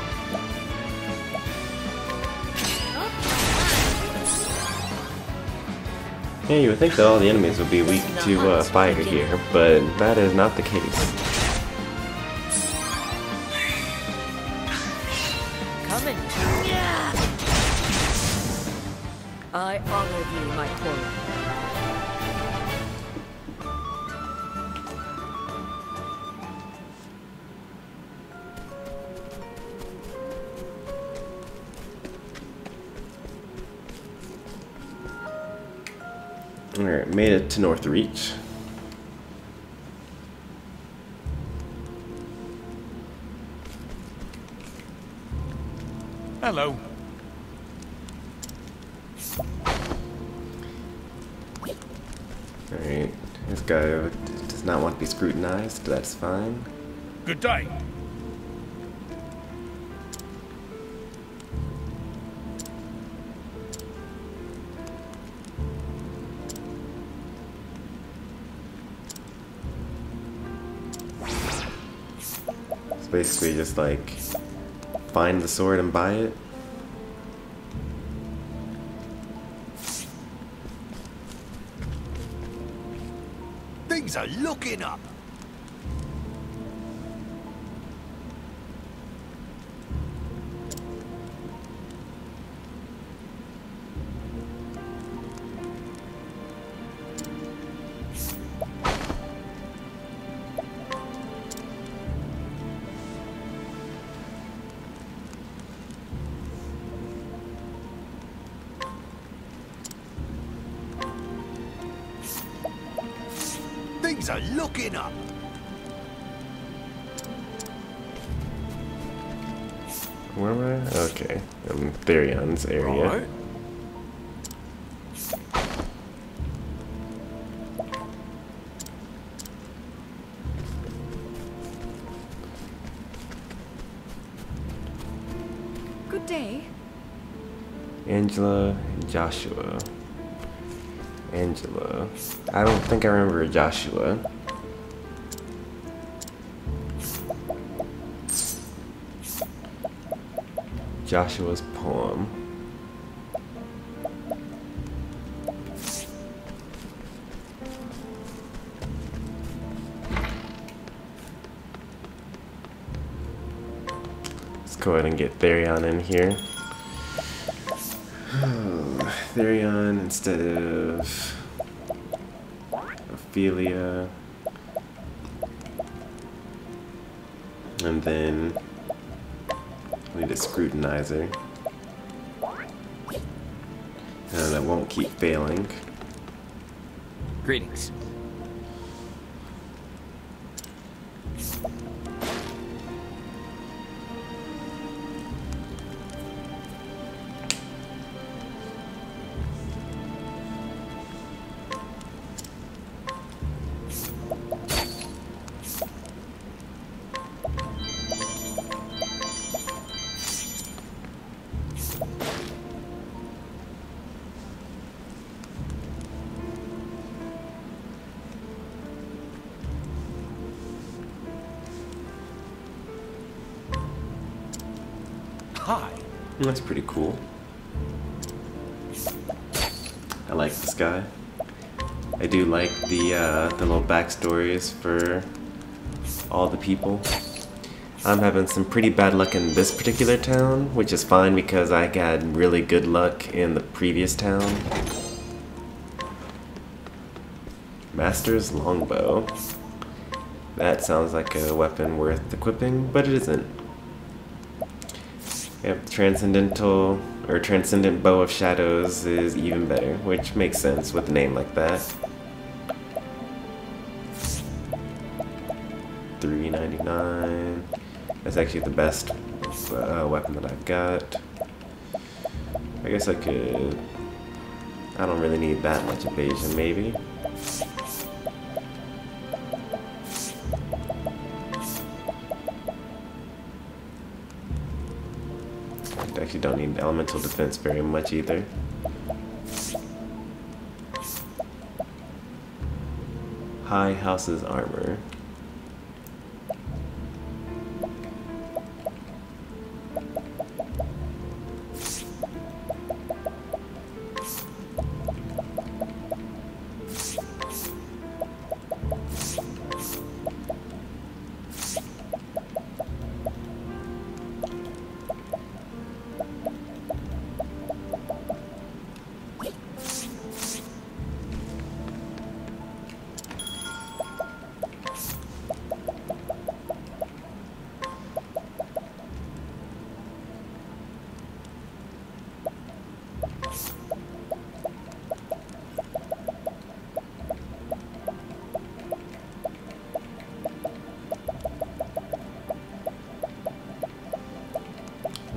Yeah, you would think that all the enemies would be weak to fire here, but that is not the case. Coming. I honor thee, my quarry. Alright, made it to Northreach. Hello. Alright, this guy does not want to be scrutinized, that's fine. Good day. It's basically just like find the sword and buy it. Things are looking up. Enemies are looking up. Where am I? Okay, I'm in Therion's area. Right. Good day. Angela and Joshua. Angela. I don't think I remember Joshua. Joshua's poem. Let's go ahead and get Therion in here. Therion instead of Ophelia. And then we need a scrutinizer. And that won't keep failing. Greetings. Hi. That's pretty cool. I like this guy. I do like the little backstories for all the people. I'm having some pretty bad luck in this particular town, which is fine because I had really good luck in the previous town. Master's longbow. That sounds like a weapon worth equipping, but it isn't. Yep, transcendental or transcendent bow of shadows is even better, which makes sense with a name like that. $3.99. That's actually the best weapon that I've got. I guess I could. I don't really need that much evasion, maybe. Actually don't need elemental defense very much either. High House's armor.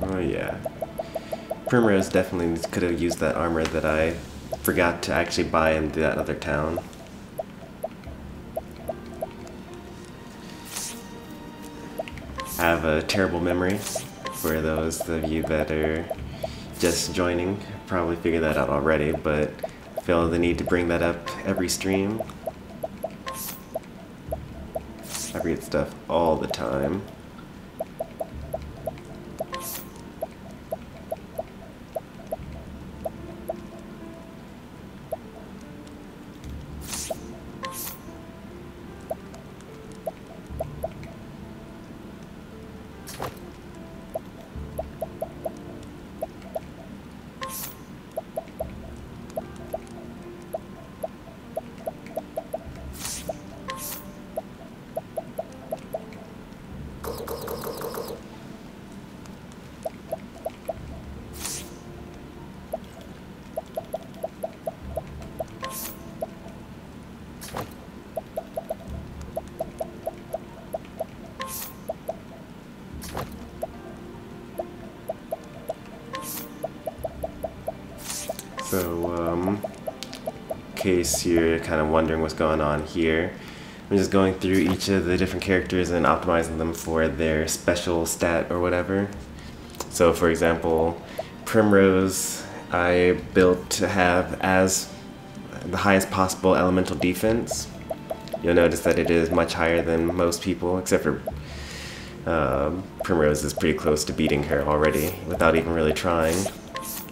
Oh yeah. Primrose definitely could have used that armor that I forgot to actually buy in that other town. I have a terrible memory. For those of you that are just joining, probably figured that out already, but I feel the need to bring that up every stream. I read stuff all the time. So, in case you're kind of wondering what's going on here, I'm just going through each of the different characters and optimizing them for their special stat or whatever. So, for example, Primrose, I built to have as the highest possible elemental defense. You'll notice that it is much higher than most people, except for Primrose is pretty close to beating her already without even really trying.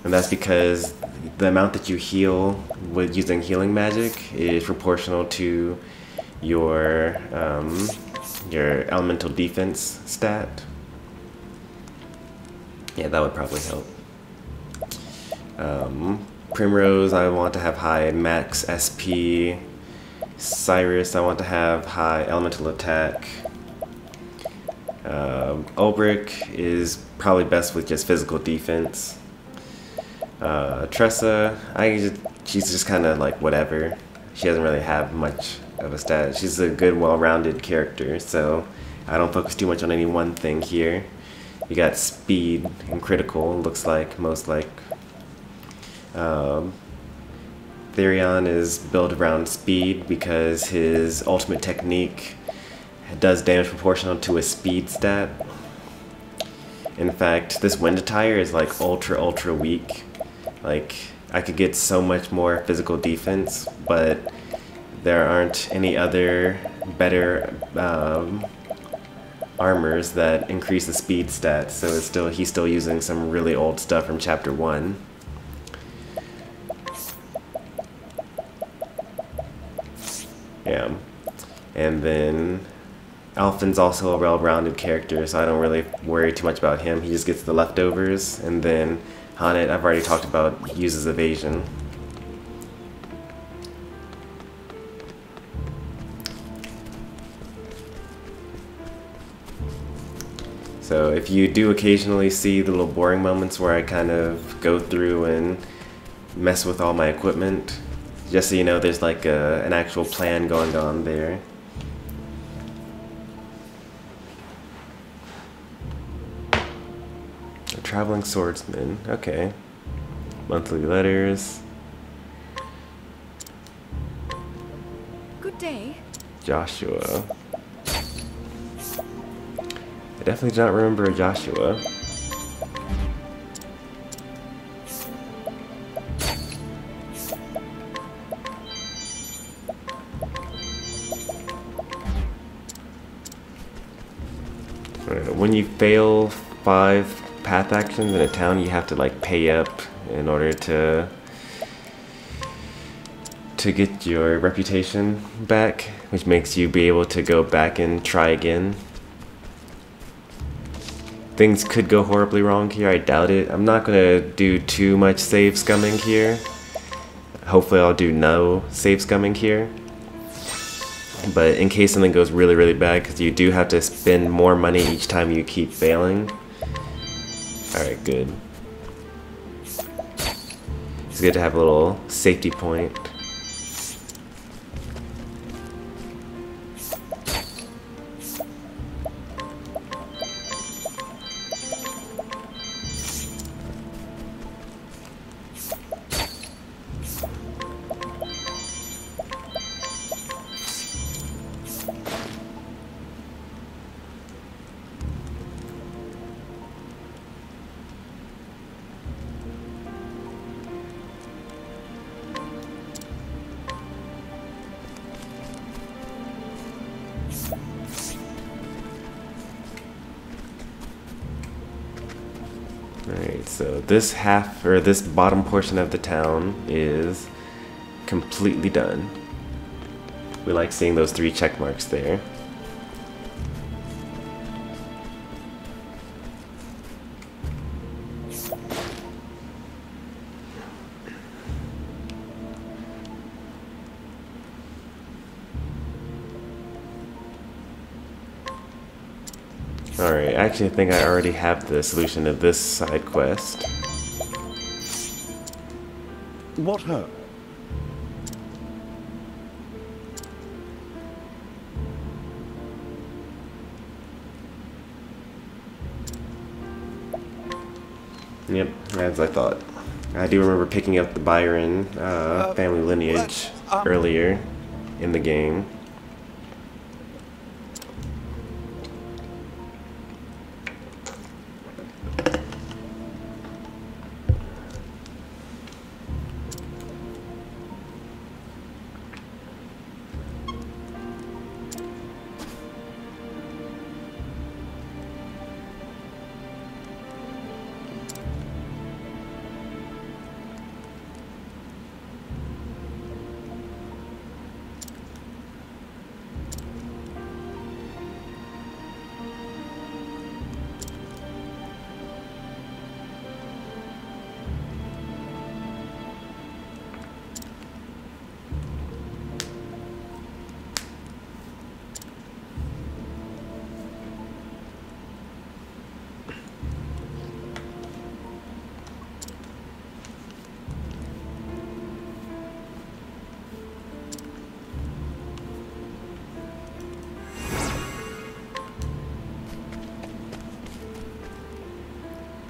And that's because the amount that you heal with using healing magic is proportional to your elemental defense stat. Yeah, that would probably help. Primrose, I want to have high max SP. Cyrus, I want to have high elemental attack. Ulbrich is probably best with just physical defense. Tressa, she's just kind of like whatever. She doesn't really have much of a stat. She's a good, well-rounded character, so I don't focus too much on any one thing here. You got speed and critical, looks like, most like. Therion is built around speed because his ultimate technique does damage proportional to his speed stat. In fact, this wind attire is like ultra weak. Like, I could get so much more physical defense, but there aren't any other better armors that increase the speed stat, so he's still using some really old stuff from chapter 1. Yeah, and then Alphen's also a well-rounded character, so I don't really worry too much about him. He just gets the leftovers, and then Hanet, I've already talked about, uses evasion. So if you do occasionally see the little boring moments where I kind of go through and mess with all my equipment, just so you know there's like an actual plan going on there. A traveling swordsman, okay. Monthly letters. Good day. Joshua. I definitely do not remember a Joshua. When you fail 5 path actions in a town, you have to like pay up in order to get your reputation back, which makes you be able to go back and try again. Things could go horribly wrong here, I doubt it. I'm not gonna do too much save scumming here. Hopefully I'll do no save scumming here. But in case something goes really bad, because you do have to spend more money each time you keep failing. Alright, good. It's good to have a little safety point. Alright, so this this bottom portion of the town is completely done. We like seeing those 3 check marks there. Alright, actually I think I already have the solution to this side quest. What ho? Yep, as I thought. I do remember picking up the Byron family lineage earlier in the game.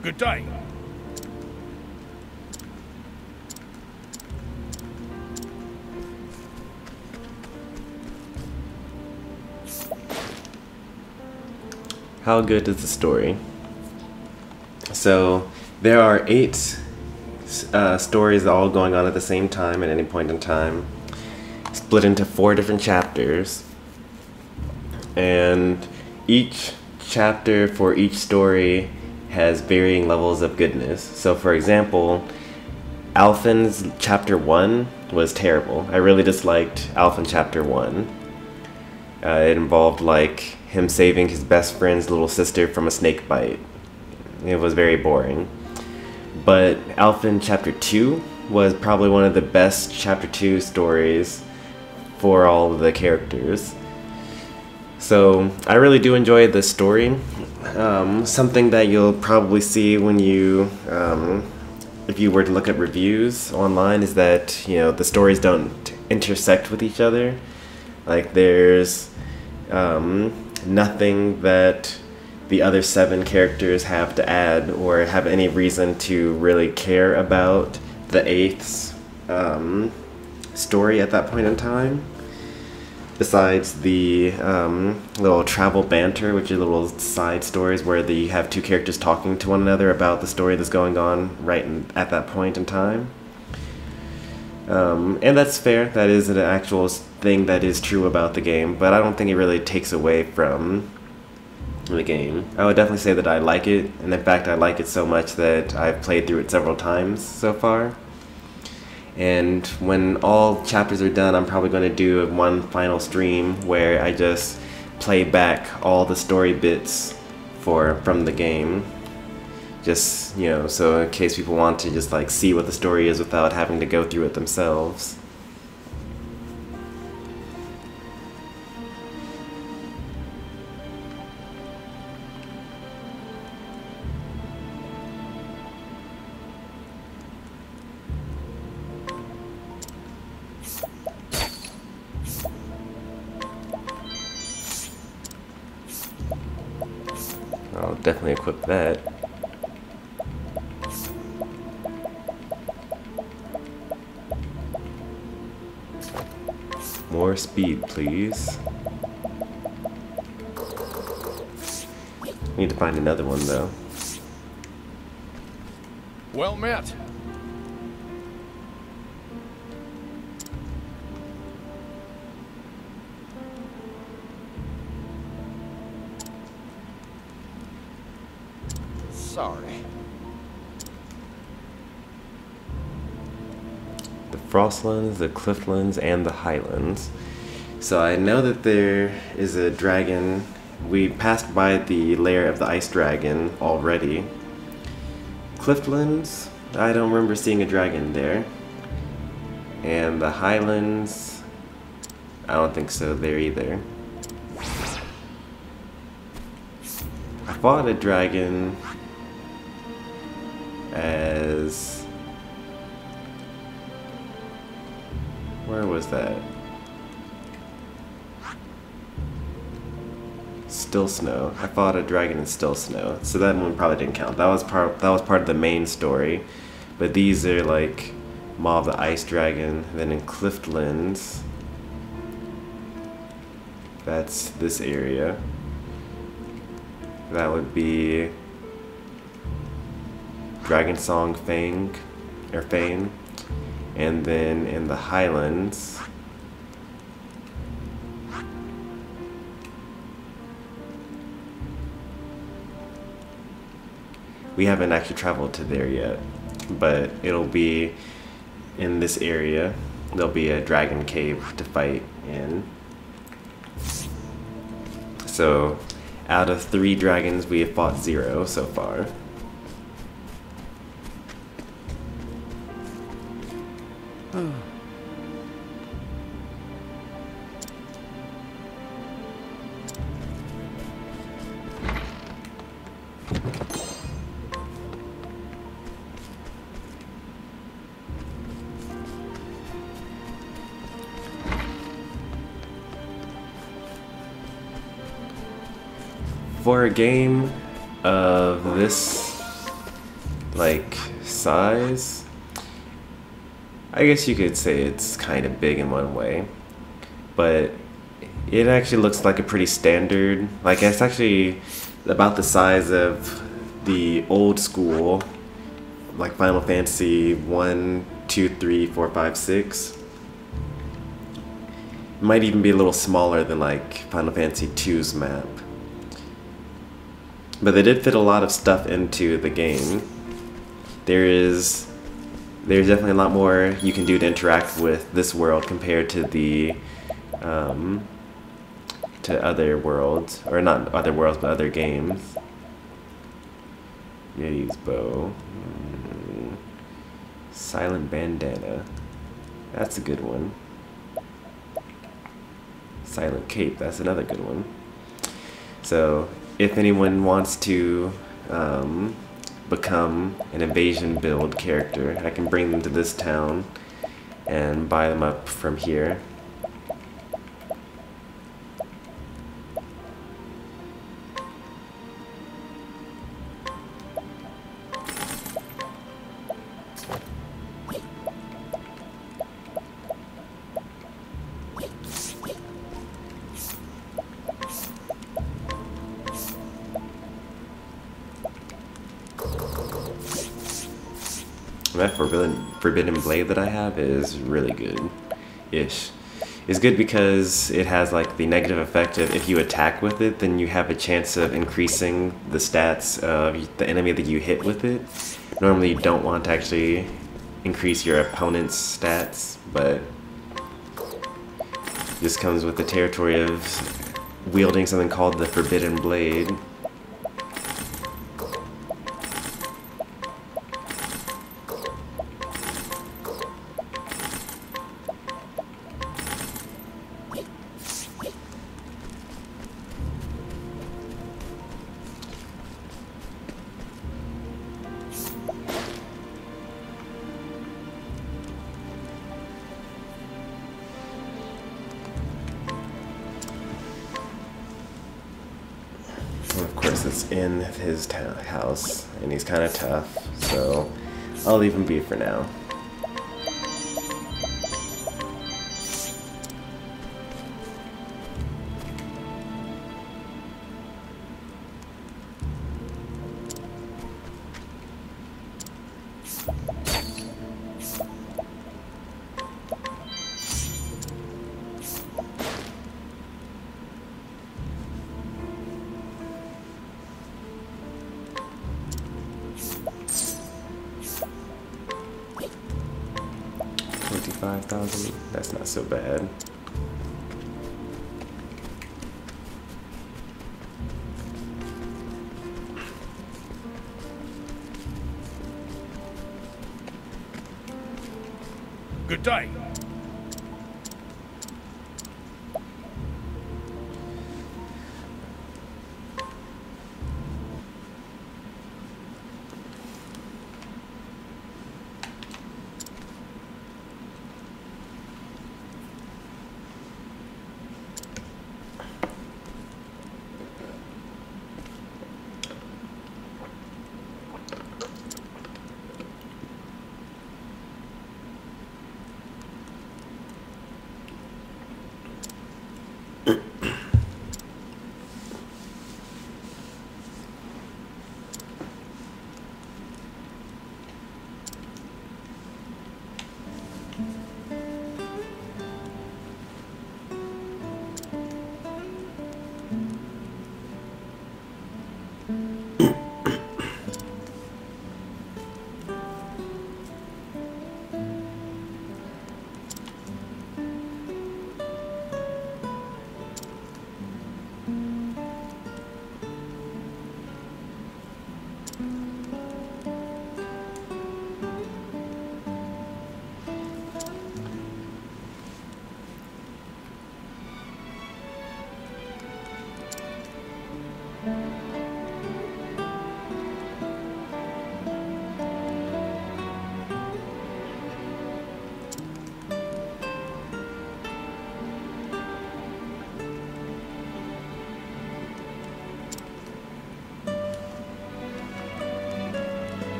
Good day. How good is the story? So there are 8 stories all going on at the same time at any point in time, split into 4 different chapters, and each chapter for each story has varying levels of goodness. So for example, Alphen's chapter 1 was terrible. I really disliked Alphen chapter 1. It involved like him saving his best friend's little sister from a snake bite. It was very boring. But Alphen chapter 2 was probably one of the best chapter 2 stories for all of the characters. So I really do enjoy the story. Something that you'll probably see when you, if you were to look at reviews online, is that, you know, the stories don't intersect with each other. Like there's nothing that the other 7 characters have to add or have any reason to really care about the 8th story at that point in time. Besides the little travel banter, which are little side stories where you have 2 characters talking to one another about the story that's going on at that point in time. And that's fair. That is an actual thing that is true about the game, but I don't think it really takes away from the game. I would definitely say that I like it, and in fact I like it so much that I've played through it several times so far. And when all chapters are done, I'm probably going to do one final stream where I just play back all the story bits from the game. Just, you know, so in case people want to just like see what the story is without having to go through it themselves. I'll definitely equip that. More speed, please. Need to find another one though. Well met. Sorry. The Frostlands, the Clifflands, and the Highlands. So I know that there is a dragon. We passed by the lair of the ice dragon already. Clifflands, I don't remember seeing a dragon there. And the Highlands, I don't think so there either. I fought a dragon as... where was that? Still Snow. I fought a dragon in Still Snow, so that one probably didn't count. That was part of the main story. But these are like Maw of the Ice Dragon. And then in Cliftlands, that's this area. That would be Dragon Song Fang, or Fane. And then in the Highlands, we haven't actually traveled to there yet, but it'll be in this area. There'll be a dragon cave to fight in. So out of 3 dragons, we have fought 0 so far. For a game of this like size, I guess you could say it's kind of big in one way, but it actually looks like a pretty standard, like it's actually about the size of the old school, like Final Fantasy 1, 2, 3, 4, 5, 6. It might even be a little smaller than like Final Fantasy 2's map. But they did fit a lot of stuff into the game. There's definitely a lot more you can do to interact with this world compared to the to other worlds, or not other worlds, but other games. Yeti's bow, silent bandana. That's a good one. Silent cape. That's another good one. So, if anyone wants to become an invasion build character, I can bring them to this town and buy them up from here. That forbidden blade that I have is really good-ish. It's good because it has like the negative effect of if you attack with it, then you have a chance of increasing the stats of the enemy that you hit with it. Normally you don't want to actually increase your opponent's stats, but this comes with the territory of wielding something called the forbidden blade. Of course, it's in his house, and he's kind of tough, so I'll leave him be for now. $25,000. That's not so bad. Good day.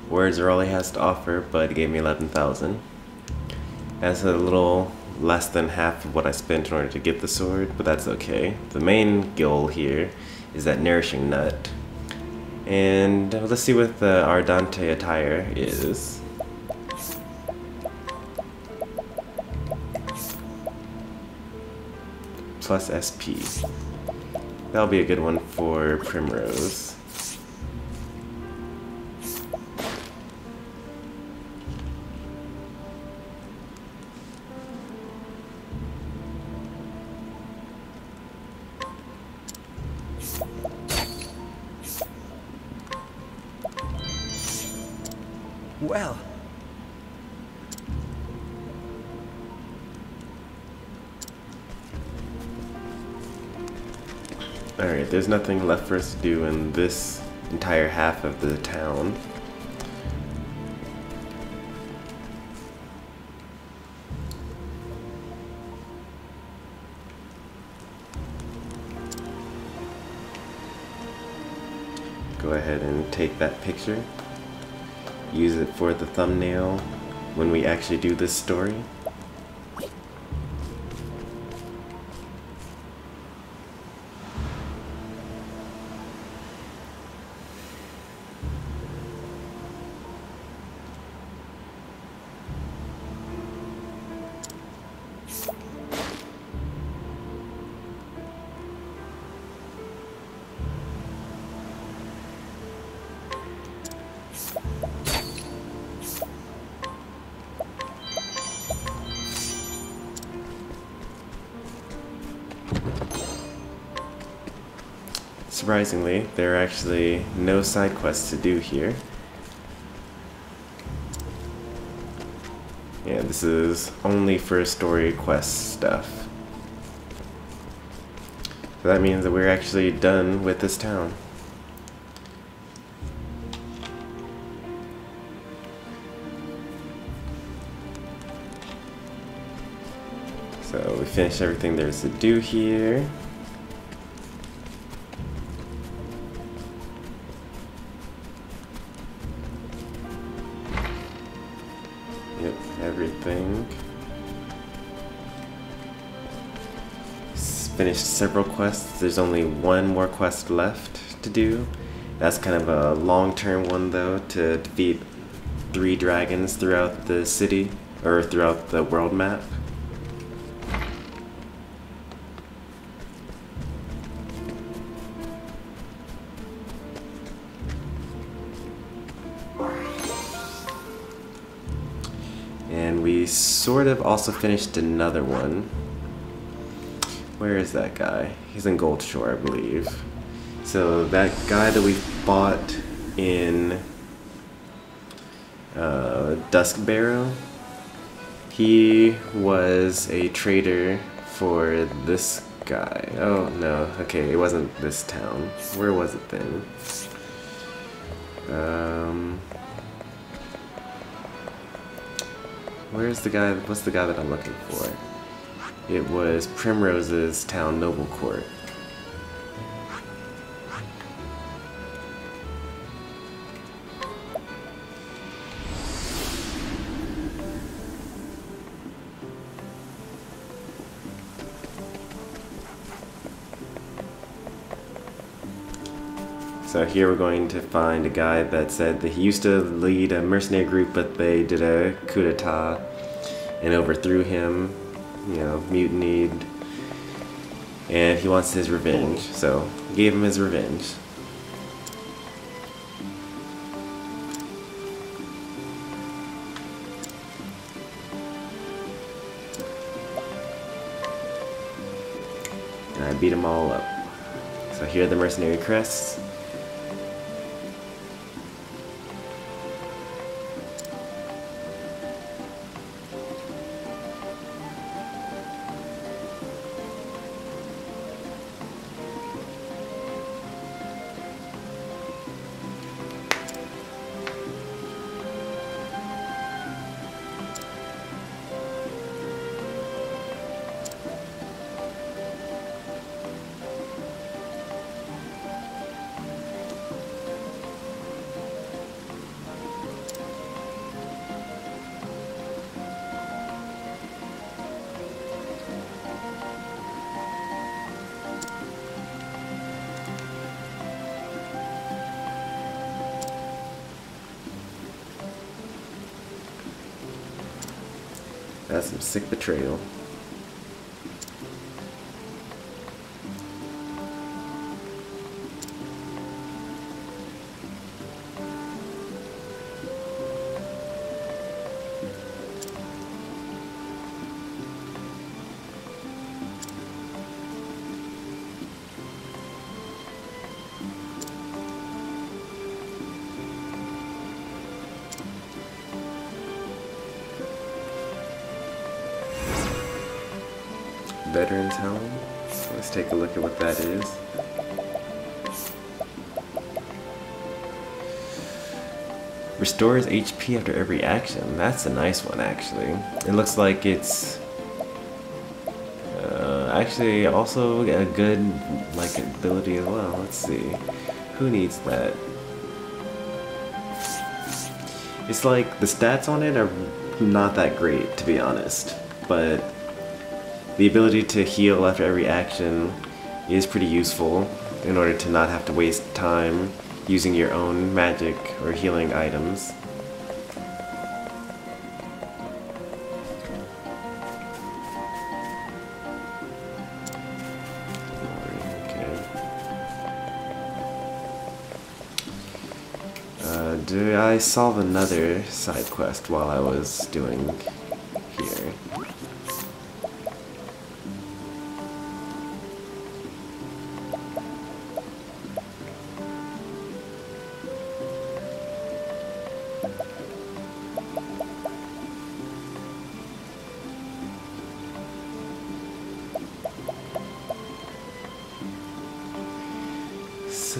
Words are all he has to offer, but he gave me 11,000. That's a little less than half of what I spent in order to get the sword, but that's okay. The main goal here is that nourishing nut. And let's see what the Ardente attire is. Plus SP. That'll be a good one for Primrose. Well, alright, there's nothing left for us to do in this entire half of the town. Go ahead and take that picture. Use it for the thumbnail when we actually do this story. Surprisingly, there are actually no side quests to do here. Yeah, this is only for story quest stuff. So that means that we're actually done with this town. So we finished everything there's to do here. Yep, everything. Finished several quests. There's only one more quest left to do. That's kind of a long-term one though, to defeat 3 dragons throughout the city, or throughout the world map. And we sort of also finished another one. Where is that guy? He's in Goldshore, I believe. So that guy that we fought in Duskbarrow, he was a trader for this guy. Oh no, okay, it wasn't this town. Where was it then? Where's the guy? What's the guy that I'm looking for? It was Primrose's town, Noble Court. So here we're going to find a guy that said that he used to lead a mercenary group, but they did a coup d'etat and overthrew him, you know, mutinied, and he wants his revenge. So gave him his revenge. And I beat them all up. So here are the mercenary crests. That's some sick betrayal. Veteran's Helm. Let's take a look at what that is. Restores HP after every action. That's a nice one, actually. It looks like it's actually also a good ability as well. Let's see. Who needs that? It's like the stats on it are not that great, to be honest, but the ability to heal after every action is pretty useful in order to not have to waste time using your own magic or healing items. Did I solve another side quest while I was doing here?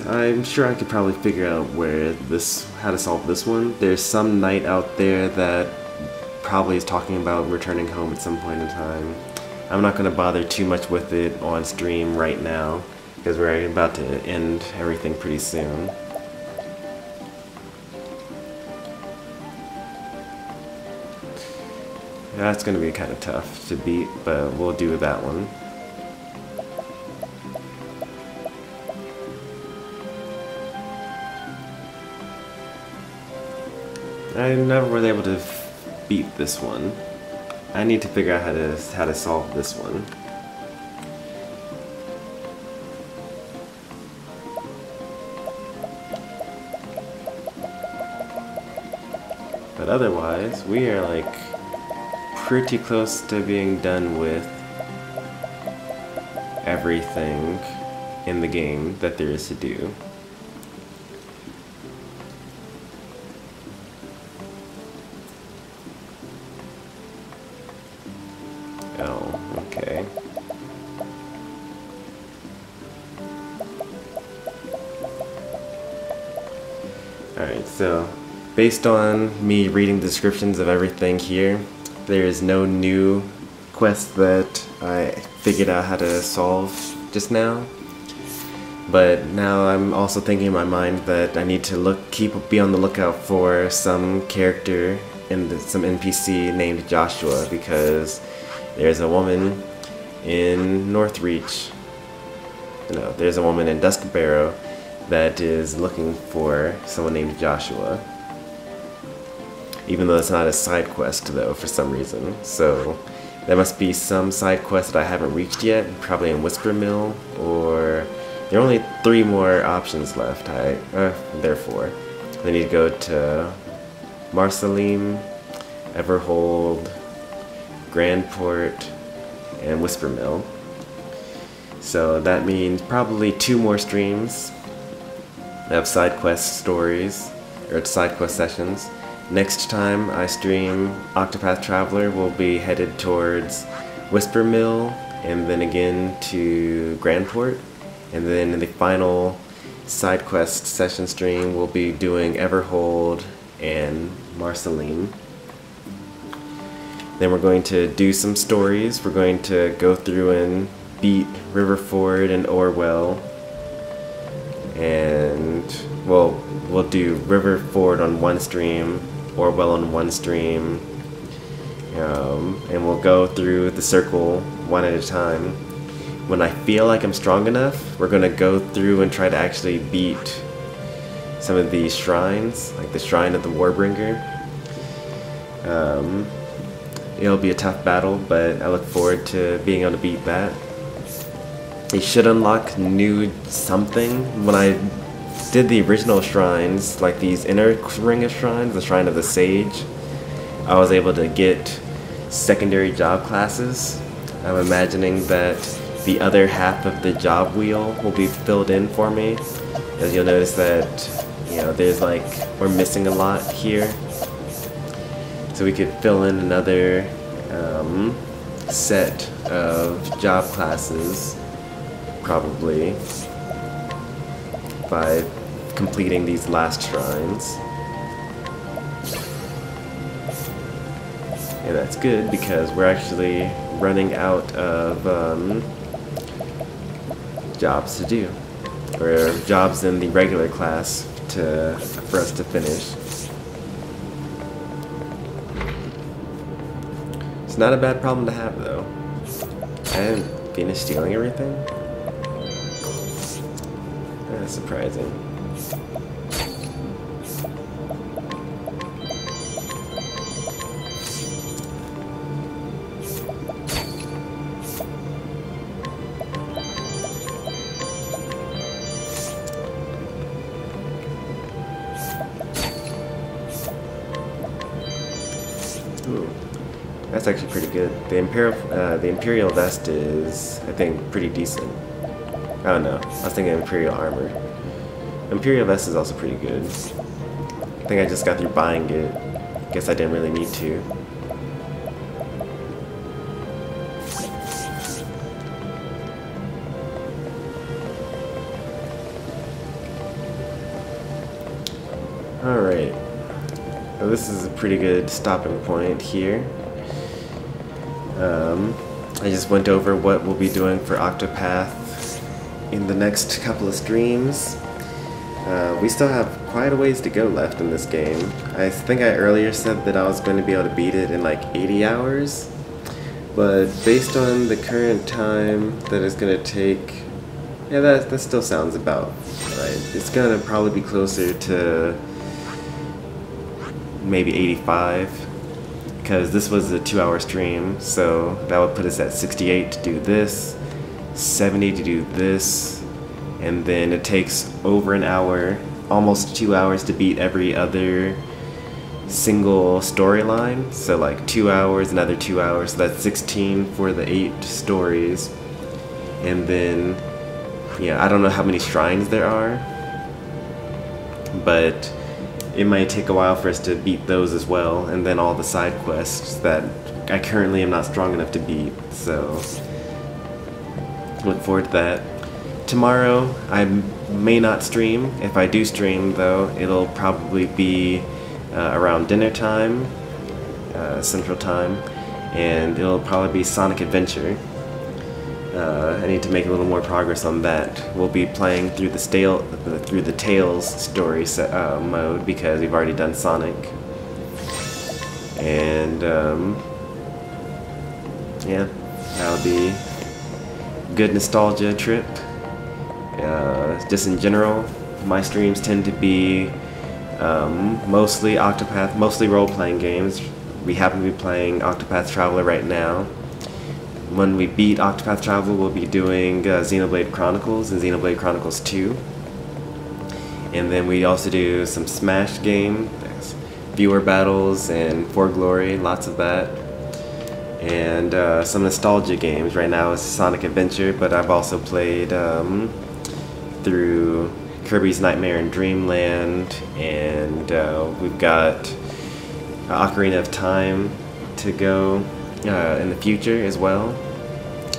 I'm sure I could probably figure out how to solve this one. There's some knight out there that probably is talking about returning home at some point in time. I'm not going to bother too much with it on stream right now, because we're about to end everything pretty soon. That's going to be kind of tough to beat, but we'll do that one. I never was able to beat this one. I need to figure out how to solve this one. But otherwise, we are like pretty close to being done with everything in the game that there is to do. Oh, okay. Alright, so based on me reading descriptions of everything here, there is no new quest that I figured out how to solve just now. But now I'm also thinking in my mind that I need to be on the lookout for some character some NPC named Joshua, because there's a woman in Northreach. No, there's a woman in Duskbarrow that is looking for someone named Joshua. Even though it's not a side quest though, for some reason. So there must be some side quest that I haven't reached yet, probably in Whisper Mill, or there are only 3 more options left. Therefore, I need to go to Marceline, Everhold, Grandport, and Whisper Mill. So that means probably 2 more streams of side quest stories, or side quest sessions. Next time I stream Octopath Traveler, we'll be headed towards Whisper Mill, and then again to Grandport. And then in the final side quest session stream, we'll be doing Everhold and Marceline. Then we're going to do some stories. We're going to go through and beat Riverford and Orwell. And we'll do Riverford on one stream, Orwell on one stream, and we'll go through the circle one at a time. When I feel like I'm strong enough, we're going to go through and try to actually beat some of these shrines, like the Shrine of the Warbringer. it'll be a tough battle, but I look forward to being able to beat that. It should unlock new something. When I did the original shrines, like these inner ring of shrines, the Shrine of the Sage, I was able to get secondary job classes. I'm imagining that the other half of the job wheel will be filled in for me, as you'll notice that, you know, there's like, we're missing a lot here. So we could fill in another set of job classes, probably, by completing these last shrines. And that's good because we're actually running out of jobs to do, or jobs in the regular class for us to finish. It's not a bad problem to have, though. I haven't finished stealing everything. That's surprising. Ooh, that's actually pretty good. The Imperial vest is, I think, pretty decent. Oh no, I was thinking Imperial armor. Imperial vest is also pretty good. I think I just got through buying it. Guess I didn't really need to. Alright. So this is a pretty good stopping point here. I just went over what we'll be doing for Octopath in the next couple of streams. We still have quite a ways to go left in this game. I think I earlier said that I was going to be able to beat it in like 80 hours, but based on the current time that it's going to take, yeah, that still sounds about right. It's going to probably be closer to maybe 85, because this was a 2-hour stream, so that would put us at 68 to do this, 70 to do this, and then it takes over an hour, almost 2 hours to beat every other single storyline. So like 2 hours, another 2 hours, so that's 16 for the 8 stories. And then, yeah, I don't know how many shrines there are, but it might take a while for us to beat those as well, and then all the side quests that I currently am not strong enough to beat, so look forward to that. Tomorrow I may not stream. If I do stream, though, it'll probably be around dinner time, Central Time, and it'll probably be Sonic Adventure. I need to make a little more progress on that. We'll be playing through the Tails story mode, because we've already done Sonic. And yeah, that'll be a good nostalgia trip. Just in general, my streams tend to be mostly Octopath, mostly role-playing games. We happen to be playing Octopath Traveler right now. When we beat Octopath Traveler, we'll be doing Xenoblade Chronicles and Xenoblade Chronicles 2. And then we also do some Smash game, viewer battles, and For Glory, lots of that. And some nostalgia games. Right now it's Sonic Adventure, but I've also played through Kirby's Nightmare in Dreamland, and we've got Ocarina of Time to go in the future as well.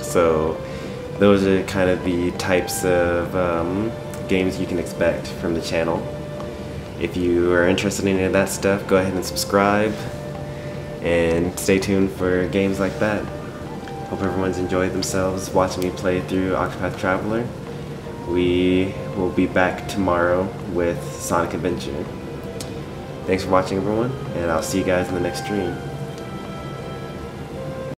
So those are kind of the types of games you can expect from the channel. If you are interested in any of that stuff, go ahead and subscribe and stay tuned for games like that. Hope everyone's enjoyed themselves watching me play through Octopath Traveler. We will be back tomorrow with Sonic Adventure. Thanks for watching, everyone, and I'll see you guys in the next stream.